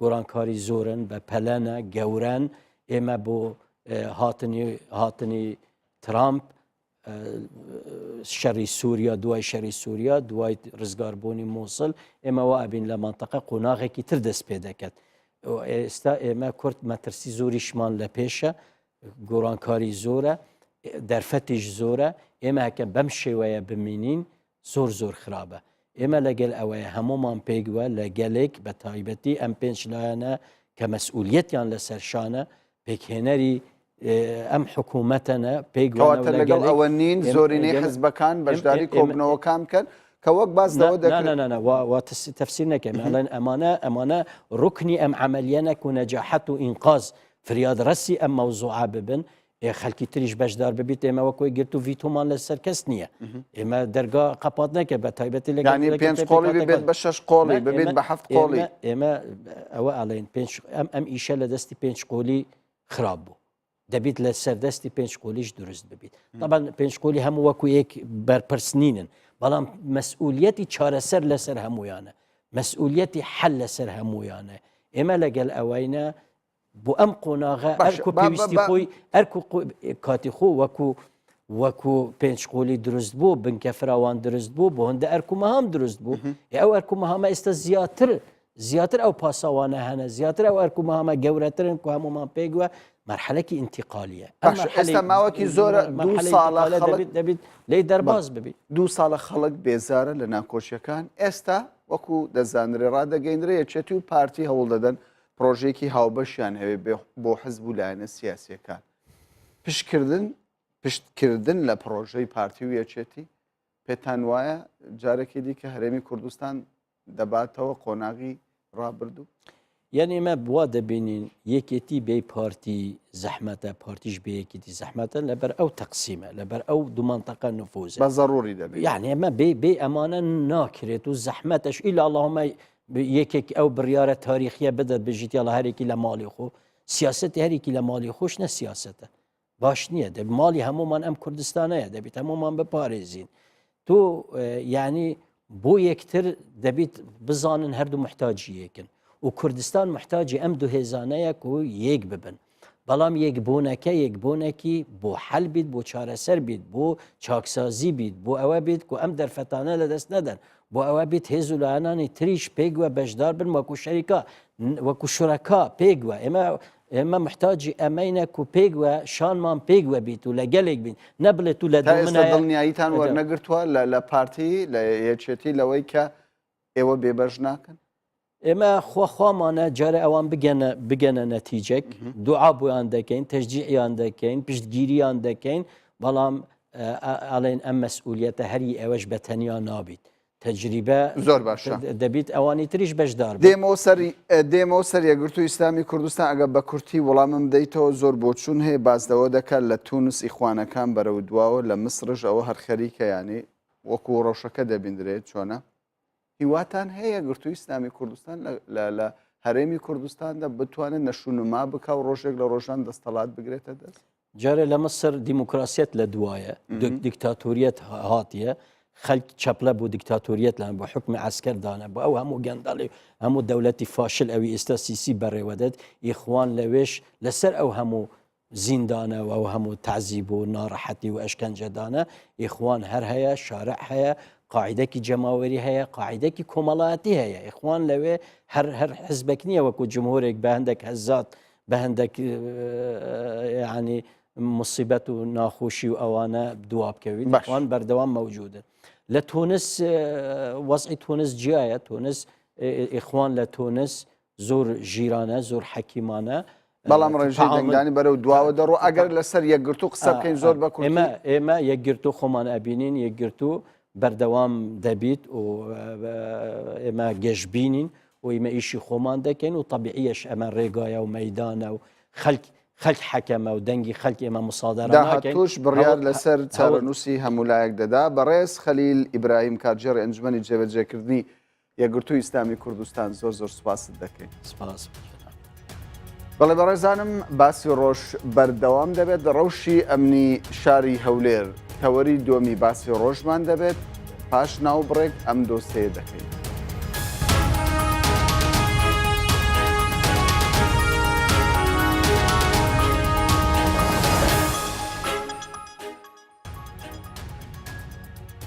گۆڕانکاری زۆرن بە پەلەنە گەورەن ئێمە بۆ هاتنی ترامپ شەڕی سووریا دوای شەڕی سووریا دوای ڕزگاربوونی مووسڵ ئێمەوە ئەبین لە منتەقە قۆناغێکی تر دەست پێ دەکەێت ئێستا ئێمە کورد مەترسی زۆریشمان لە پێشە گۆڕانکاری زۆرە دەرفەتیش زۆرە ئێمە هەکە بەم شێوەیە بمینین زۆر خراپە ئێمە لەگەل ئەوەیە هەمومان پێیگووە لە گەلێک بە تایبەتی ئەم پێنج لایەنە کە مەسئولیەتیان لەسەرشانە پێکهێنەری ئەم حکوومەتەنە پێیگواتە لەگەڵ ئەوە نین زۆرینەی حزبەکان بەشداری کۆبنەوەکان بکەن کە وەک باز تەفسیر نەکەم ئەمانە ڕوکنی ئەم عملیە نەک و نەجاحەت و ئینقاز فریادڕەسی ئەم مەوزوعە ببن خەلکی تریش بەشدار ببیت ئێمە وەکۆی گرت و ڤیتۆمان لەسەر کەس نییە ئێمە دەرگا قەپات نەکە بە تایبەتی لەگەڵ پێنج قۆڵی ببێت بە شەش قۆڵی ببێت بە هەفت قۆڵی ئێمە ئەوە ئەڵێن ئەم ئیشە لە دەستی پێنج قۆلی خراپ بوو دەبیت لە سەردەستی پێنج قۆلیش دروست ببیت طبعا پێنج قۆلی هەموو وەکو یەک بەرپرسنینن بەڵام مەسئولیەتی چارەسەر لەسەر هەمویانە مەسئولیەتی حەل لەسەر هەمویانە ئێمە لەگەل ئەوەینە بۆ ئەم قۆناغە ئەرکو پێویستی خۆی ئەرکو کاتی خۆ وەکو پێنج قۆلی دروست بوو بنکە فراوان دروست بوو بۆ هەندە ئەرکومەهام دروست بوو ئەو ئەرکومەهامە ئێستا زیاتر ئەو پاسەوانە هەنە زیاتر ئەو ئەرکومەهامە گەورەترن کو هەمومان پێیگووە مرحلەکی ئینتیقالیە ئێستا ماوەکی زۆرە دەبیت لی دەرباز ببیت 2 ساڵە خەڵک بێزارە لە ناکۆچیەکان ئێستا وەکو دەزانرێ ڕدەگەیندرێ یەکێتی و پارتی هەوڵ دەدەن پرۆژێکی هاوبەشیان هەوێ بۆ حزب و لایەنە سیاسیەکان پشتکردن لە پرۆژەی پارتی و یەکێتی پێتان وایە جارێکی دیکە هەرێمی کوردستان دەباتەوە قۆناغی ڕابردوو یعنی ئێمە بوا دەبینین یەکێتی بێ پارتی زەحمەتە پارتیش بێ یەکێتی زەحمەتە لەبەر ئەو تەقسیمە لەبەر ئەو دومانتەقە نفوزە بە ضروری دەبێت یعنی ئەمە بێ ئەمانە ناکرێت و زەحمەتەش ئیلا اللهمە یەکێکی ئەو بڕیارە تاریخیە بدەت بژیت یا لە هەرێکی لە ماڵی خۆ سیاسەتی هەرێکی لە ماڵی خۆش نە سیاسەتە باش نییە دەب ماڵی هەمومان ئەم کوردستانەیە دەبێت هەمومان بپارێزین تۆ یعنی بۆ یەکتر دەبێت بزانن هەردوو محتاجی یەکن و کوردستان محتاجی ئەم دوو هێزانەیەک و یەک ببن بەڵام یەکبوونەکە یەکبوونێکی بۆ حەل بیت بۆ چارەسەر بیت بۆ چاکسازی بیت بۆ ئەوە بیت و ئەم دەرفەتانە لەدەست نەدەن بۆ ئەوە بیت هێز و لایەنانی تریش پێگووە بەشدار بن وەکو شەریکە وەکو شوڕەکا پێگووە ئێمە محتاجی ئەمەینەک و پێگووە شانمان پێگووە بیت و لەگەلێک بین نەبڵێت و لە دڵنیاییتان وەرنەگرتووە لە پارتی لە یەکێتی لەوەی کە ئێوە بێبەش ناکەن ئێمە خۆمانە جارە ئەوان بگەنە نەتیجەک دوعا بۆیان دەکەین تەشجیعیان دەکەین پشتگیریان دەکەین بەڵام ئەڵێن ئەم مەسئولیەتە هەری ئەوەش بە تەنیا نابیت تەجریبە زۆر باشە دەبیت ئەوانی تریش بەشدار دێمەوە سەر یەکگرتووی ئیسلامی کوردستان ئەگە بە کورتی وەڵامم دەیتەوە زۆر بۆچوون هەیە بازدەوە دەکات لە تونس ئیخوانەکان بەرەو دواوە لە مسرش ئەوە هەر خەریکە ینی وەکو ڕۆژەکە دەبیندرێت چۆنە هیواتان هەیە گرتووی ئیسلامی کوردستان لە هەرێمی کوردستاندا بتوانێت نەشونما بکە و ڕۆژێک لە ڕۆژان دەستەڵات بگرێتە دەست جارە لە مەسر دیموکراسیەت لە دوایە دیکتاتۆریەت هاتیە خەلک چەپلە بۆ دیکتاتۆریەت لەن بۆ حکمی عسکەردانە بۆ ئەو هەموو گەندەڵی هەموو دەوڵەتی فاشل ئەوی ئێستا سیسی بەڕێوەدەت ئیخوان لەوێش لەسەر ئەو هەموو زیندانە و ئەو هەموو تعزیب و ناڕەحەتی و ئەشکەنجەدانە ئیخوان هەر هەیە شارع هەیە قاعدەکی جەماوەری هەیە قاعدەکی کۆمەڵایەتی هەیە ئیخوان لەوێ هەر حزبێک نییە وەکو جمهورێک بە هەندێک هەزات بە هەندێک ینی مصیبەت و ناخۆشی و ئەوانە دوا بکەوین ئەوان بەردەوام مەوجودن لە تونس وەزعی تونس جیایە تونس ئیخوان لە تونس زۆر ژیرانە زۆر حەکیمانە بەڵام ڕێژەی دەنگدانی بەرەو دواوە دەڕۆ ئەگەر لەسەر یەکگرتو قسە بکەین زۆر بە کورتی ئێمە یەکگرتو خۆمان ئەبینین یەکگرتو بەردەوام دەبیت و ئێمە گەشتبینین و ئێمە ئیشی خۆمان دەکەین و طبیعیەش ئەمە ڕێگایە و مەیدانە و خەلک حەکەمە و دەنگی خەلکی ئێمە مسادەرە ناکەین توش بڕیار لەسەر چارەنووسی هەمولایەک دەدا بەڕێز خەلیل ئیبراهیم کارژێڕی ئەنجومەنی جێبەجێکردنی یەکگرتووی ئیسلامی کوردستان زۆر سوپاست دەکەین سپاس بەڵێ بەڕێزانم باسی ڕۆژ بەردەوام دەبێت ڕەوشی ئەمنی شاری هەولێر تەوەری دووەمی باسی ڕۆژمان دەبێت پاش ناو بڕێک ئەم دۆسەیە دەکەین.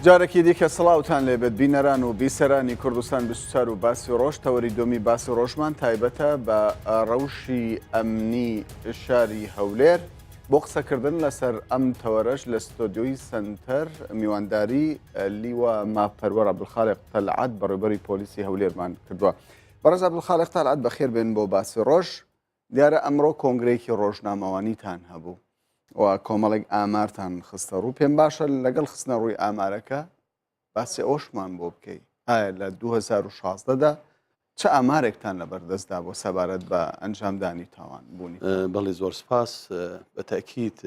جارێکی دیکە سڵاوتان لێبێت بینەران و بیسەرانی کوردستان 24 و باسی ڕۆژ تەوەری دومی باسی ڕۆژمان تایبەتە بە ڕەوشی ئەمنی شاری هەولێر بۆ قسەکردن لەسەر ئەم تەوەرەش لە ستۆدیۆی سنتەر میوانداری لیوە ماپەروەر عەبدولخالق تەلعات بەڕێوەبەری پۆلیسی هەولێرمان کردووە. بەڕێز عەبدولخالق تەلعات بەخێر بێن بۆ باسی ڕۆژ. دیارە ئەمڕۆ کۆنگرەیەکی ڕۆژنامەوانیتان هەبوو و کۆمەڵێک ئامارتان خستە ڕوو پێم باشە لەگەڵ خستنە ڕووی ئامارەکە باسی ئەوشمان بۆ بکەیت ئایا لە 2016دا چه ئامارێکتان لەبەردەستدا بۆ سەبارەت بە ئەنجامدانی تاوان بوونی؟ بەڵێ زۆر سپاس بە تاکید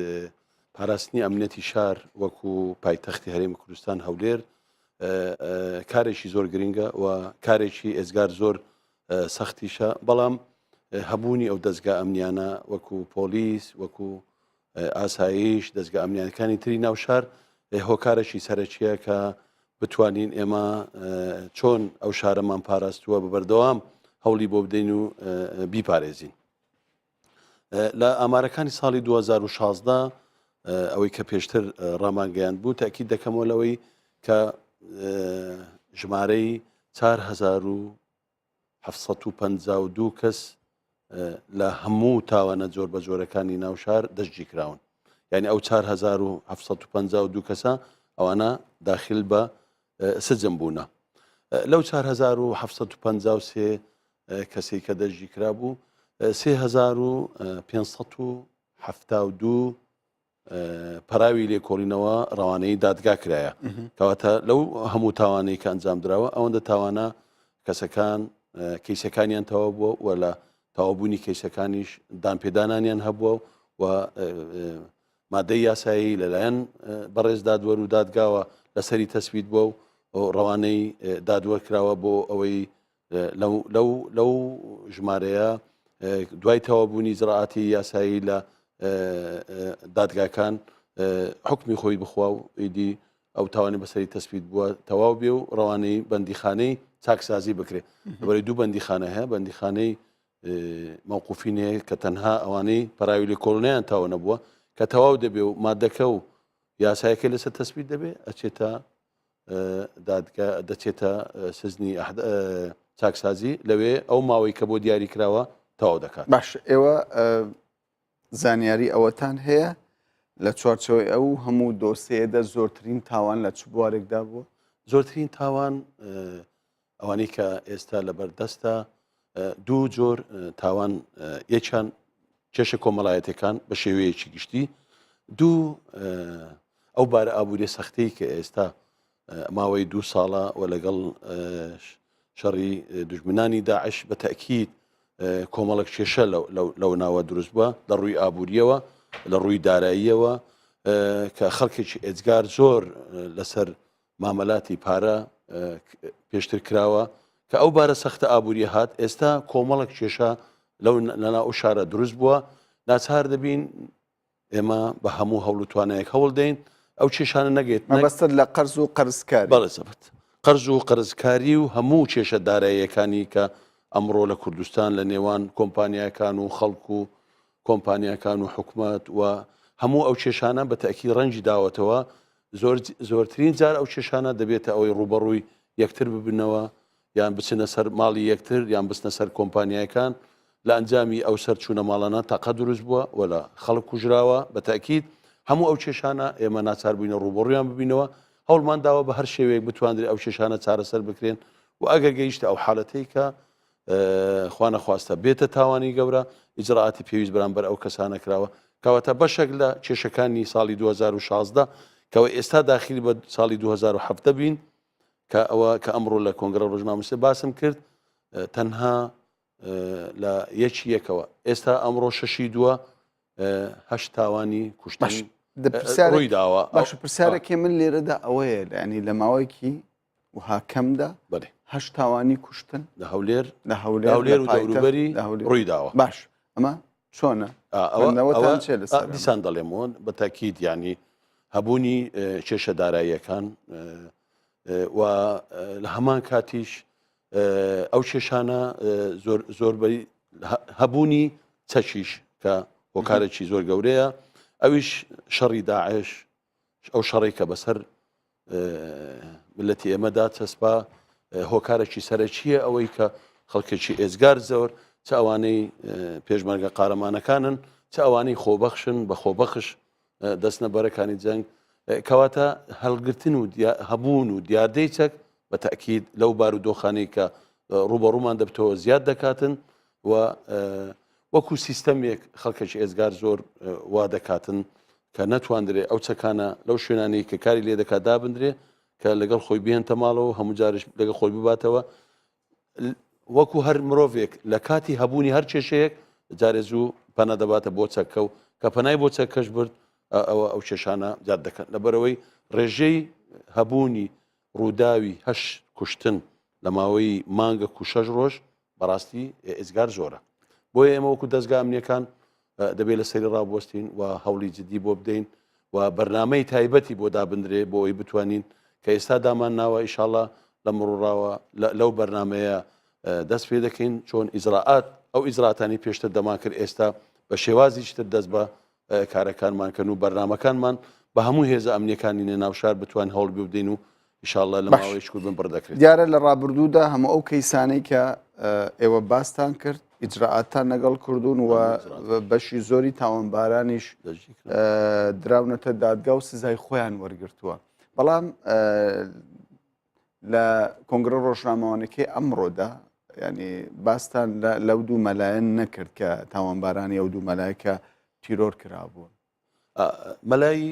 پاراستنی ئەمنیەتی شار وەکو پایتەختی هەرێمی کوردستان هەولێر کارێکی زۆر گرنگە و کارێکی ئێزگار زۆر سەختیشە بەڵام هەبوونی ئەو دەستگا ئەمنیانە وەکو پۆلیس وەکو ئاسایش دەستگا ئەمنیانەکانی تری ناو شار هۆکارێکی سەرەکیە کە بتوانین ئێمە چۆن ئەو شارەمان پاراستووە بەبەردەوام هەوڵی بۆ بدەین و بیپارێزین. لە ئامارەکانی ساڵی 2016 ئەوەی کە پێشتر ڕامانگەیان بوو تاکید دەکەمەوە لەوەی کە ژمارەی 4752 کەس لە هەموو تاوانە جۆر بە جۆرەکانی ناوشار دەستگیر کراون. یعنی ئەو 4752 کەسە ئەوانە داخل بە سجن بوونە. لەو 4753 کەسێک کە دەستگیر کرا بوو 3572 پەراوی لێکۆڵینەوە ڕەوانەی دادگا کرایە کەواتە لەو هەموو تاوانەی کە ئەنجام درراوە ئەوەندە تاوانە کەسەکان کەیسەکانیان تەواو بووە و لە تەوابوونی کەیسەکانیش دانپێدانانیان هەبووە و مادەی یاسایی لەلایەن بەڕێز دادوەر و دادگاوە لەسەری تەسبیت بووە و ڕەوانەی دادوەر کراوە بۆ ئەوەی لەو ژمارەیە دوای تەوابوونی زراعەتی یاسایی لە دادگاکان حکمی خۆی بخوا و ئیدی ئەو تاوانی بەسەری تەسبیت بووە تەواو بێ و ڕەوانەی بەندیخانەی چاکسازی بکرێت بەرەی دوو بەندیخانە هەیە بەندیخانەی مووقوفین هەیە کە تەنها ئەوانەی پەراوی لە کۆڵنیان تاوە نەبووە کە تەواو دەبێ و مادەکە و یاسایەکە لەسەر تەسبیت دەبێ ئەچێتە دەچێتە سزنی چاکسازی لەوێ ئەو ماوەی کە بۆ دیاری کراوە تەواو دەکات. باش ئێوە زانیاری ئەوەتان هەیە لە چوارچەوەی ئەو هەموو دۆسێدا زۆرترین تاوان لە چ بوارێکدا بووە؟ زۆرترین تاوان ئەوانەی کە ئێستا لەبەردەستە دوو جۆر تاوان یەکیان کێشە کۆمەڵایەتەکان بە شێوەیەکی گشتی دوو ئەو بارە ئابووری سەختەی کە ئێستا ماوەی 2 ساڵە و لەگەڵ شەڕی دوژمنانی داعش بە تەکید کۆمەڵک کێشە لەو ناوە دروست بووە لە ڕووی ئابووریەوە لە ڕووی داراییەوە کە خەڵکێکی ئێجگار زۆر لەسەر مامەلاتی پارە پێشتر کراوە کە ئەو بارە سەختە ئابووری هات ئێستا کۆمەڵک کێشە لەنا ئەو شارە دروست بووە ناچار دەبین ئێمە بە هەموو هەوڵ و توانایەک هەوڵ دەین ئەو کێشانە نەگەێت مەبەستت لە قەرز و قەرزکاری بەڵێزەبت قەرز و قەرزکاری و هەموو کێشە داراییەکانی کە ئەمڕۆ لە کوردستان لە نێوان کۆمپانیاکان و خەڵک و کۆمپانیاکان و حکوومەت و هەموو ئەو کێشانە بە تەکی ڕەنجی داوەتەوە زۆرترین جار ئەو کێشانە دەبێتە ئەوەی ڕوبەڕووی یەکتر ببنەوە یان بچنە سەر ماڵی یەکتر یان بستنە سەر کۆمپانیەکان لە ئەنجامی ئەو سەر چوونە ماڵانە تاقە دروست بووە و لە خەڵک کوژراوە بە تەکید هەموو ئەو کێشانە ئێمە ناچار بووینە ڕوبەڕوویان ببینەوە هەوڵمان داوە بە هەر شێوەیەک بتواندرێت ئەو کێشانە چارەسەر بکرێن و ئەگەر گەیشتە ئەو حاڵەتەی کە خوا نەخواستە بێتە تاوانی گەورە ئیجراعاتی پێویست بەرامبەر ئەو کەسانە کراوە کەواتە بەشێک لە کێشەکانی ساڵی 2016 کەەوە ئێستا داخلی بە ساڵی 2007 بین کە ئەوە کە ئەمڕۆ لە کۆنگرە ڕۆژنامەنووسێ باسم کرد تەنها لە یەکەوە ئێستا ئەمڕۆ شەشی دووە هەشت تاوانی کوشتن ڕووی داوە. باش پرسیارێکی من لێرەدا ئەوەیە ینی لە ماوەیەکی وها کەمدا بڵێ هەشت تاوانی کوشتن لە هەولێر لە هەولێر و دەوروبەری ڕووی داوە. باش ئەمە چۆنە دیسان دەڵێمەوە بە تاکید ینی هەبوونی کێشە داراییەکان و لە هەمان کاتیش ئەو کێشانە زۆربەی هەبوونی چەکیش کە هۆکارێکی زۆر گەورەیە ئەویش شەڕی داعش ئەو شەڕی کە بەسەر ملەتی ئێمەدا چەسپا هۆکارێکی سەرەکیە ئەوەی کە خەڵکێکی ئێزگار زۆر چ ئەوانەی پێشمەرگە قارەمانەکانن چ ئەوانەی خۆبەخشن بە خۆبەخش دەستنە بەرەکانی جەنگ کەواتە هەڵگرتن و هەبوون و دیاردەی چەک بە تەکید لەو بارودۆخانەی کە ڕوبەڕوومان دەبتەوە زیاد دەکاتن و وەکو سیستەمێک خەڵکێکی ئێزگار زۆر وا دەکاتن کە نەتواندرێ ئەو چەکانە لەو شوێنانەی کە کاری لێ دەکات دابدرێ کە لەگەڵ خۆی بێنتە ماڵەوە هەموو جارش لەگەڵ خۆی بباتەوە وەکو هەر مرۆڤێک لە کاتی هەبوونی هەر کێشەیەک جارێ زوو پەنە دەباتە بۆ چەکە و کە پەنای بۆ چەکەش برد ئەو کێشانە جات دەکەن لەبەرەوەی ڕێژەی هەبوونی ڕووداوی هەش کوشتن لە ماوەی مانگە و 6 ڕۆژ بەڕاستی ئێزگار زۆرە بۆیە ئێمە وەکو دەستگا ئەمنیەکان دەبێت لە سەری ڕابوەستین و هەوڵی جدی بۆ بدەین و بەرنامەی تایبەتی بۆ دابدرێ بۆ ئەوی بتوانین کە ئێستا دامان ناوە ئیشاڵڵا لە مڕوڕاوە لەو بەرنمەیە دەست پێ دەکەین چۆن ئیزراعات ئەو ئیزراتانی پێشتر دەمان کرد ئێستا بە شێوازیشتر دەست بە کارەکانمانکەن و بەرنمەکانمان بە هەموو هێزە ئەمنیەکانی ناوشار بتوان هەوڵ بدەین و ئیشاڵڵا لە ماوەی شکر بن بڕدەکرێت. دیارە لە ڕابردوودا هەموو ئەو کەیسانەی کە ئێوە باستان کرد ئیجراعاتان لەگەڵ کردوون و بەشی زۆری تاوانبارانیش دراونەتە دادگا و سزای خۆیان وەرگرتووە بەڵام لە کۆنگرە ڕۆژنامەوانەکەی ئەمڕۆدا ینی باستان لەو دوو مەلایەن نەکرد کە تاوانبارانی ئەو دوو مەلایکە تیرۆر کرابوون. مەلای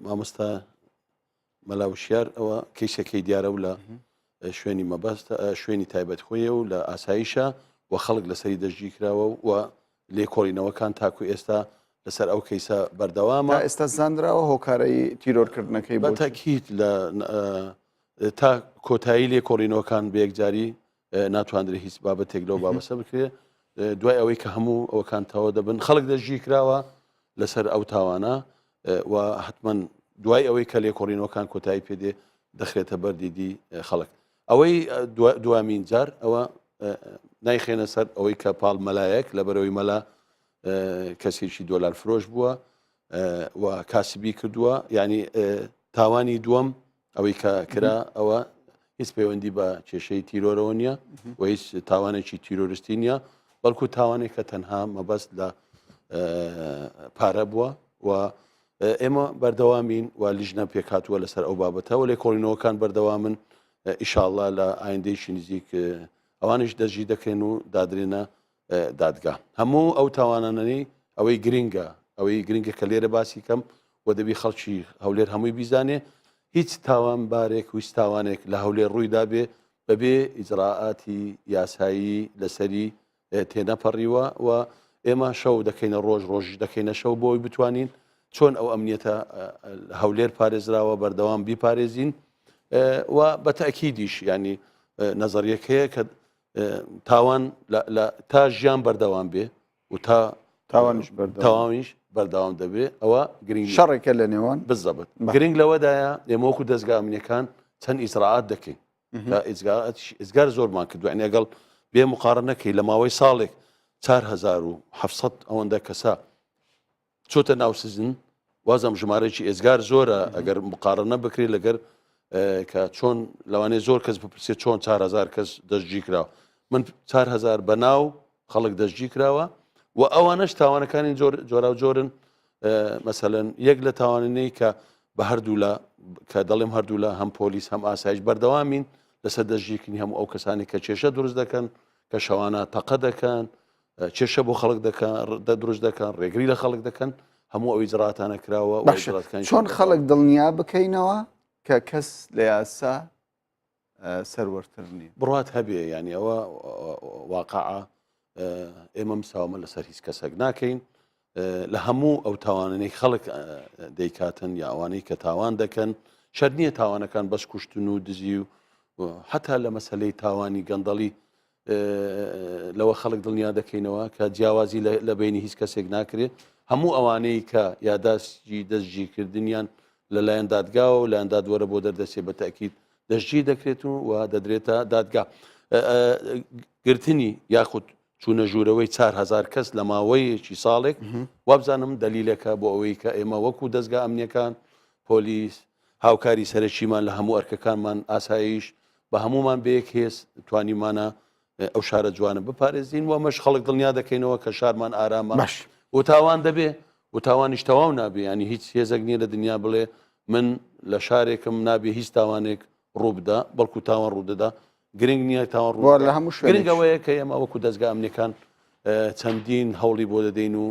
مامۆستا مەلاوشیار ئەوە کەیسەکەی دیارە و لە شوێنی مەبەست شوێنی تایبەت خۆیە و لە ئاساییشە و خەڵک لەسەری دەژی کراوە و لێکۆڵینەوەکان تاکو ئێستا لەسەر ئەو کەیسە بەردەوامە. ئێستا زانراوە هۆکارەی تیرۆرکردنەکەی بە تاکید تا کۆتایی لێکۆڵینەوەکان بەیەکجاری ناتوانرێت هیچ بابەتێک لەو بابەسە بکرێت دوای ئەوەی کە هەموو ئەوەکان تەواو دەبن خەڵک دەژی کراوە لەسەر ئەو تاوانە و حتمما دوای ئەوەی کە لێکۆڵینەوەکان کۆتایی پێدێ دەخرێتە بەردیدی خەڵک. ئەوەی دوامین جار ئەوە نایخێنە سەر ئەوەی کە پاڵ مەلایەک لە بەرەوەی مەلا کەسێکی دۆلار فرۆش بووە و کاسبی کردووە ینی تاوانی دووەم ئەوەی کە کرا ئەوە هیچ پەیوەندی بە کێشەی تیرۆرەوە نییە و هیچ تاوانێکی تیرۆریستی نییە بەڵکو تاوانێک کە تەنها مەبەست لە پارە بووە و ئێمە بەردەوامین و لیژنە پێکاتووە لەسەر ئەو بابەتەوە لێکۆڵینەوەکان بەردەوامن ئیشاءالله لە ئایندەیشی نزیک ئەوانش دەژی دەکەن و دادرێنە دادگا. هەموو ئەو تاوانانەی ئەوەی گرنگە کە لێرە باسی کەم و دەبی خەڵکی هەولێر هەمووی بیزانێ هیچ تاوانبارێک و هیچ تاوانێک لە هەولێر ڕوویدا بێ بەبێ ئیجراعاتی یاسایی لەسەری تێنەپەڕیوە و ئێمە شەو دەکەینە ڕۆژ دەکەینە شەو بۆی بتوانین چۆن ئەو ئەمنیەتە هەولێر پارێزراوە بەردەوام بیپارێزین و بە تاکیدیش ینی نەزەریەکەیە کە تاوان تا ژیان بەردەوام بێ و تاوانیش بەردەوام دەبێ ئەوە گرنگ شەڕێکە لە نێوان بزەبت گرنگ لەوەدایە ئێمە وەکو دەستگا ئەمنیەکان چەند ئیجراعات دەکەین ئیزگار زۆرمان کردو یعنی ئەگەڵ بێ مقارنەکەی لە ماوەی ساڵێک 4700 ئەوەندە کەسا چۆتە ناو سزن وازم ژمارەی ئێزگار زۆرە ئەگەر مقارنە بکرێت لەگەر کە چۆن لەوانەیە زۆر کەس بپرسێت چۆن 4000 کەس دەستگی کراوە من 4000 بەناو خەڵک دەستگی کراوە و ئەوانەش تاوانەکانی جۆرا و جۆرن مەسەلەن یەک لە تاوانینەی کە بە هەردوو لە کە دەڵێم هەردوو لە هەم پۆلیس هەم ئاسایش بەردەوامین لەسەر دەستگیرکردنی هەموو ئەو کەسانی کە کێشە دروست دەکەن کە شەوانە تەقە دەکەن کێشە بۆ خەڵک دەکەن دروست دەکەن ڕێگری لە خەڵک دەکەن هەموو ئەوی جڕاتانە کراوە چۆن خەڵک دڵنیا بکەینەوە کە کەس لە یاسا سەروەرتر نیە بڕات هەبێ ینی ئەوە واقعە ئێمە مساومە لەسەر هیچ کەسێک ناکەین لە هەموو ئەو تاوانەی خەڵک دەیکاتن یا ئەوانەی کە تاوان دەکەن شەر نییە تاوانەکان بەس کوشتن و دزی و حتا لە مەسلەی تاوانی گەندەڵی لەوە خەڵک دڵنیا دەکەینەوە کە جیاوازی لە بینی هیچ کەسێک ناکرێت هەموو ئەوانەی کە یاداستی دەستگیرکردنیان لەلایەن دادگاوە و لایەن دادوەرە بۆ دەردەچێت بە تاکید دەستگیر دەکرێت و دەدرێتە دادگا گرتنی یاخود چوونە ژوورەوەی 4000 کەس لە ماوەیەکی ساڵێک وابزانم دلیلەکە بۆ ئەوەی کە ئێمە وەکو دەستگا ئەمنیەکان پۆلیس هاوکاری سەرەکیمان لە هەموو ئەرکەکانمان ئاسایش بە هەمومان بەیەک هێز توانیمانە ئەو شارە جوانە بپارێزین و مەش خەڵک دڵنیا دەکەینەوە کە شارمان ئارامە و تاوان دەبێ و تاوانیش تەواو نابێ ینی هیچ هێزێک نییە لە دنیا بڵێ من لە شارێکم نابێ هیچ تاوانێک ڕووبدا بەڵکو تاوان ڕوودەدا گرنگ نییە تاوان گرنگەوەیە کە ئێمە وەکو دەستگا ئەمنیەکان چەندین هەوڵی بۆ دەدەین و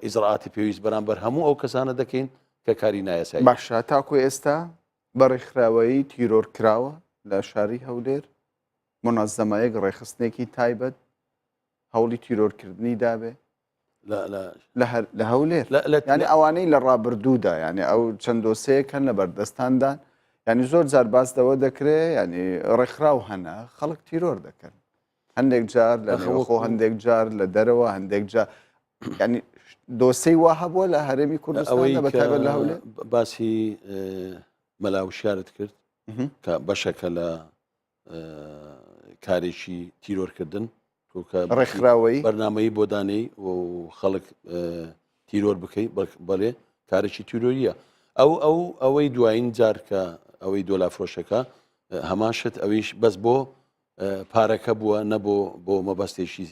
ئیجراعاتی پێویست بەرامبەر هەموو ئەو کەسانە دەکەین کە کاری نایاسایی باشە تاکو ئێستا بەڕێکخراوەیی تیرۆر کراوە لە شاری هەولێر منەزەمایەک ڕێخستنێکی تایبەت هەوڵی تیرۆرکردنی دابێ لە هەولێر ینی ئەوانەی لە ڕابردوودا ینی ئەو چەند دۆسەیەکەن لە بەردەستاندان ینی زۆر جار باس دەوە دەکرێت ینی ڕێکخراو هەنا خەڵک تیرۆر دەکەن هەندێک جار لە نێوەخۆ هەندێک جار لە دەرەوە هەندێک جار ینی دۆسەی وا هەبووە لە هەرێمی کوردستان بەتایبەت لە هەولێر باسی مەلاوشارت کرد کە بەشەکە لە کارێکی تیرۆرکردن ڕێکخراوەی بەرنامەی بۆ دانەی و خەڵک تیرۆر بکەیت بەڵێ کارێکی تیرۆریە ئەوەی دوایین جار کە ئەوەی دۆلافرۆشەکە هەماشت ئەویش بەس بۆ پارەکە بووە نەبوو بۆ مەبەستێکی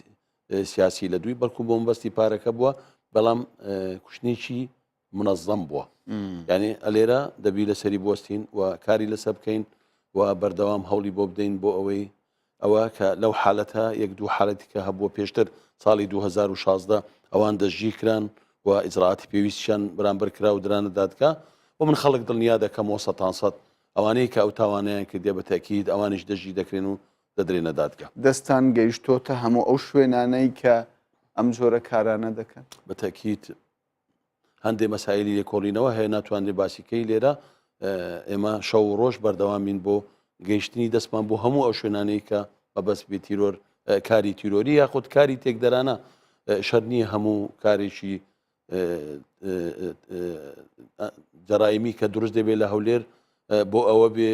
سیاسی لە دوی بەڵکو بۆ مەبەستی پارەکە بووە بەڵام کوشتێکی منەظەم بووە یعنی ئەلێرە دەبی لەسەری بۆستین و کاری لەسەر بکەین و بەردەوام هەوڵی بۆ بدەین بۆ ئەوە کە لەو حالەتە یەک دوو حالەتی کە هەبووە پێشتر ساڵی 2016 ئەوان دەستگیر کران و ئیجراعاتی پێویستیان بەرامبەر کرا و درانە دادگا و من خەڵک دڵنیا دەکەم 100% ئەوانەیە کە ئەو تاوانیان کردێ بە تاکید ئەوانش دەژی دەکرێن و دەدرێنە دادگا. دەستان گەیشتۆتە هەموو ئەو شوێنانەی کە ئەم جۆرە کارانە دەکەن. بە تاکید هەندێک مەسایلی لێکۆڵینەوە هەیە ناتوانێت باسیکەی لێرە ئێمە شەو و ڕۆژ بەردەوامین بۆ گەیشتنی دەستمان بۆ هەموو ئەو شوێنانەی کە بەبەست بێ تیرۆر کاری تیرۆری یاخود کاری تێکدەرانە شەر نییە هەموو کارێکی جەرایمی کە دروست دەبێت لە هەولێر بۆ ئەوە بێ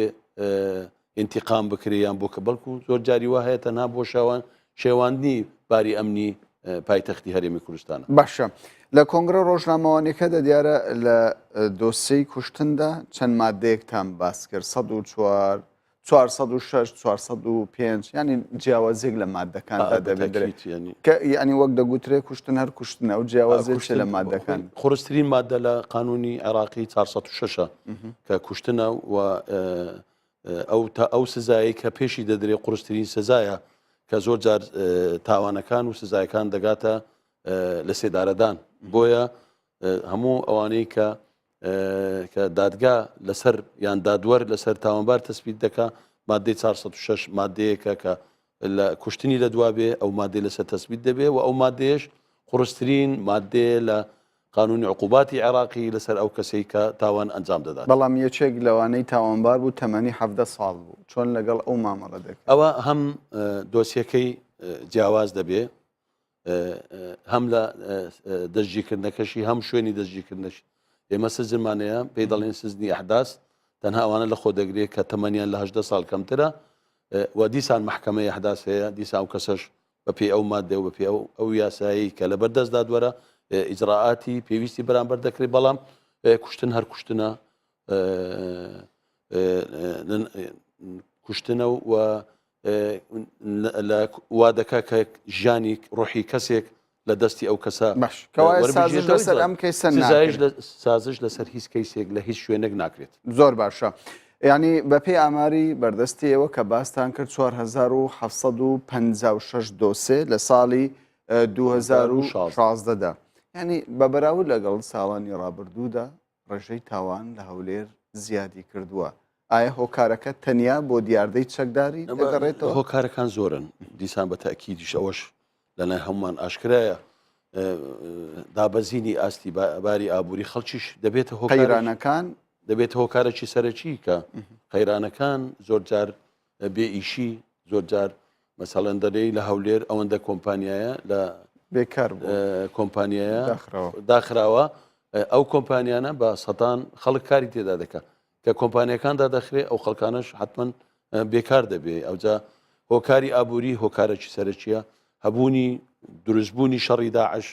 ئینتیقام بکریان بۆ کە بەڵکو زۆر جاری وا هەیە تەنها بۆ شێواندنی باری ئەمنی پایتەختی هەرێمی کوردستانە. باشە لە کۆنگرە ڕۆژنامەوانەکەدا دیارە لە دۆسەی کوشتندا چەند مادەیەکتان باس کرد 104 406 405 ینی جیاوازێک لە مادەکاندا دەبێت ینی وەک دەگوترێ کوشتن هەر کوشتنە و جیاوازێک لە مادەکان خۆرسترین مادە لە قانونی عێراقی 406 کە کوشتنە و ئەو سزایی کە پێشی دەدرێت قورسترین سزایە کە زۆر جار تاوانەکان و سزایەکان دەگاتە لە سێدارەدان بۆیە هەموو ئەوانەی کە دادگا لەسەر یان دادوەر لەسەر تاوانبار تەسبیت دەکا مادەی 406 مادەیەکە کە لە کوشتنی لە دوابێ ئەو مادەی لەسەر تەسبیت دەبێ و ئەو مادەیەش قورسترین مادەیە لە قانونی عقوباتی عێراقی لەسەر ئەو کەسەی کە تاوان ئەنجام دەدات. بەڵام یەکێک لەوانەی تاوانبار بوو تەمەنی 17 ساڵ بوو چۆن لەگەڵ ئەو مامەڵە دەکەن ئەوە هەم دۆسیەکەی جیاواز دەبێ هەم لە دەستگیرکردنەکەشی هەم شوێنی دەستگیرکردنەش ئێمە سزمانەیە پێی دەڵێن سزنی ئەحداس تەنها ئەوانە لە خۆ دەگرێت کە تەمەنیان لە 18 ساڵ کەمترە و دیسان محکەمەی ئەحداس هەیە دیسان ئەو کەسەش بە پێی ئەو مادە و بە پێی ئەو یاسایی کە لە بەردەست دادوەرە ئیجراعاتی پێویستی بەرامبەر دەکرێت بەڵام کوشتن هەر کوشتنە کوشتنە و وا دەکا کە ژیانی ڕۆحی کەسێک لە دەستی ئەو کەسە سازش لەسەر هیچ کەیسێک لە هیچ شوێنێک ناکرێت. زۆر باشە ینی بەپێی ئاماری بەردەستی ئەوە کە باستان کرد 4756 دۆسێ لە ساڵی 2016دا ینی بە بەراورد لەگەڵ ساڵانی ڕابردوودا ڕێژەی تاوان لە هەولێر زیادی کردووە. ئایا هۆکارەکە تەنیا بۆ دیاردەی چەکداری دەگەڕێتەوە؟ هۆکارەکان زۆرن دیسان بە تاکیدیش ئەوەش لەنای هەمومان ئاشکرایە دابەزینی ئاستی باری ئابووری خەڵکیش دەبێتە قەیرانەکان دەبێت هۆکارێکی سەرەکی کە قەیرانەکان زۆر جار بێ ئیشی زۆر جار مەسەڵەن دەرەی لە هەولێر ئەوەندە کۆمپانیایە لە بێکار کۆمپانیایە داخراوە ئەو کۆمپانیانە بە سەدان خەڵک کاری تێدا دەکات کە کۆمپانیەکاندا دەخرێت ئەو خەڵکانش حتمما بێکار دەبێ ئەوجا هۆکاری ئابووری هۆکارێکی سەرەکیە هەبوونی دروستبوونی شەڕی داعش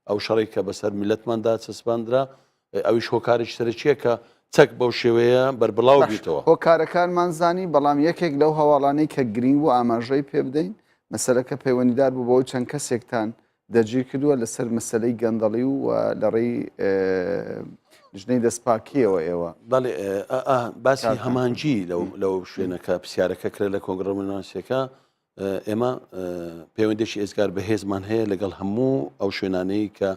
ئەو شەڕی کە بەسەر میلەتماندا چەسپاندرا ئەویش هۆکارێکی سەرەکیە کە چەک بەو شێوەیە بەربڵاو بیتەوە. هۆکارەکانمان زانی بەڵام یەکێک لەو هەواڵانەی کە گرنگ و ئاماژەی پێ بدەین مەسەلەکە پەیوەندیدار بوو بۆ چەند کەسێکتان دەگیر کردووە لەسەر مەسلەی گەندەڵی و لەڕێی ژنەی دەستپاکیەوە ئێوە. بەڵێ باسی هەمانجی لەو شوێنەکە پرسیارەکە کرێت لە کۆنگرە ناسیەکە ئێمە پەیوەندێکی ئێزگار بەهێزمان هەیە لەگەڵ هەموو ئەو شوێنانەی کە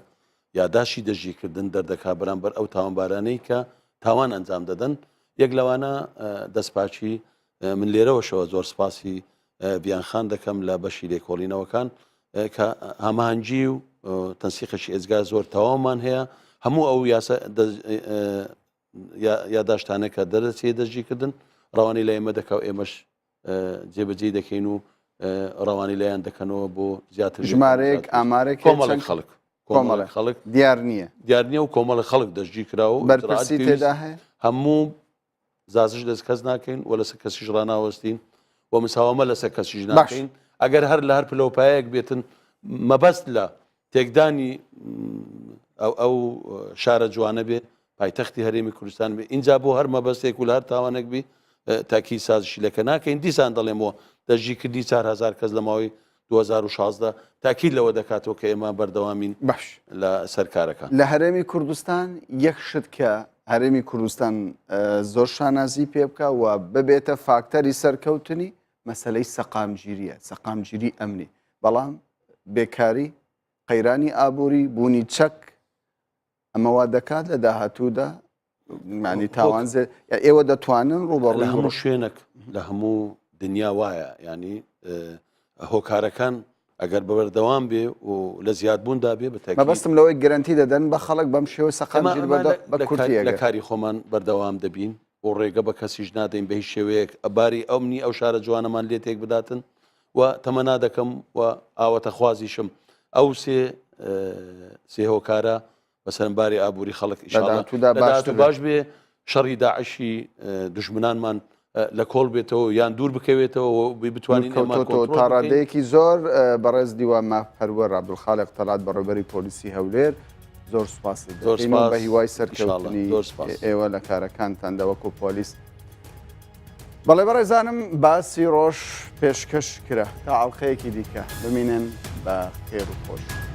یاداشی دەژیکردن دەردەکا بەرامبەر ئەو تاوانبارانەی کە تاوان ئەنجام دەدەن یەک لەوانە دەستپاچی من لێرەوەشەوە زۆر سپاسی بیانخان دەکەم لە بەشی لێکۆڵینەوەکان کە هەمانجی و تەنسیقەشی ئێزگار زۆر تەواومان هەیە هەموو ئەو یاداشتانەکە دەرەچێ دەژیکردن ڕەوانی لە ئێمە دەکەو ئێمەش جێبەجێ دەکەین و ڕەوانی لایەن دەکەنەوە بۆ زیاتر ژمارەیەک ئامارێک کۆمەڵی خەڵک کۆمەڵی خەڵک دیار نییە و کۆمەڵی خەڵک دەژی کراوە بەرپرسی تێدا هەیە هەموو زازش دەست کەس ناکەین و لەسەر کەسیش ڕناوەستین و مساوامە لەسەر کەسیش ناکەین ئەگەر هەر لە هەر پلەپایەک بێتن مەبەست لە تێکدانی ئەو شارە جوانە بێ پایتەختی هەرێمی کوردستان بێ اینجا بۆ هەر مەبەستێک و لە هەر تاوانێک بی تاکی سازشی لەکە ناکەین دیسان دەڵێمەوە دەژیکردی 4000 کەس لە ماوەی 2016 تاکید لەوە دەکاتەوە کە ئێمە بەردەوامین باش لە سەرکارەکان لە هەرێمی کوردستان یەک شت کە هەرێمی کوردستان زۆر شانازی پێ بکە و ببێتە فاکتەری سەرکەوتنی مەسلەی سەقامگیریە سەقامگیری ئەمنی بەڵام بێکاری قەیرانی ئابووری بوونی چەک ئەمەوا دەکات لە داهاتوودا معنی تاوان ئێوە دەتوانن لە ڕوبەڕووی هەموو شوێنێک لە هەموو دنیا وایە ینی هۆکارەکان ئەگەر بەبەردەوام بێ و لە زیادبووندا بێ مەبەستم لەوەی گەرنتی دەدەن بە خەڵک بەم شێوە سەقامگیر بە کورتیە لە کاری خۆمان بەردەوام دەبین بۆ ڕێگە بە کەسیش نادەین بە هیچ شێوەیەک ئەباری ئەومنی ئەو شارە جوانەمان لێ تێک بداتن و تەمەنا دەکەم و ئاوەتە خوازیشم ئەو سێ هۆکارە بە سەرمباری ئابووری خەڵک ئیشاڵە باش بێ شەڕی داعشی دژمنانمان لە کۆڵ بێتەوە یان دوور بکەوێتەوە بتوانین تا ڕادەیەکی زۆر بەڕێز دیوان ماپەروەر عەبدولخالق تەلات بەڕێبەری پۆلیسی هەولێر زۆر سوپاس بە هیوای سەرکەوتنی ئێوە لە کارەکانتاندا وەکو پۆلیس. بەڵێ بەڕێزانم باسی ڕۆژ پێشکەش کرا تا ئاڵخەیەکی دیکە بمینن بە خێر و خۆش.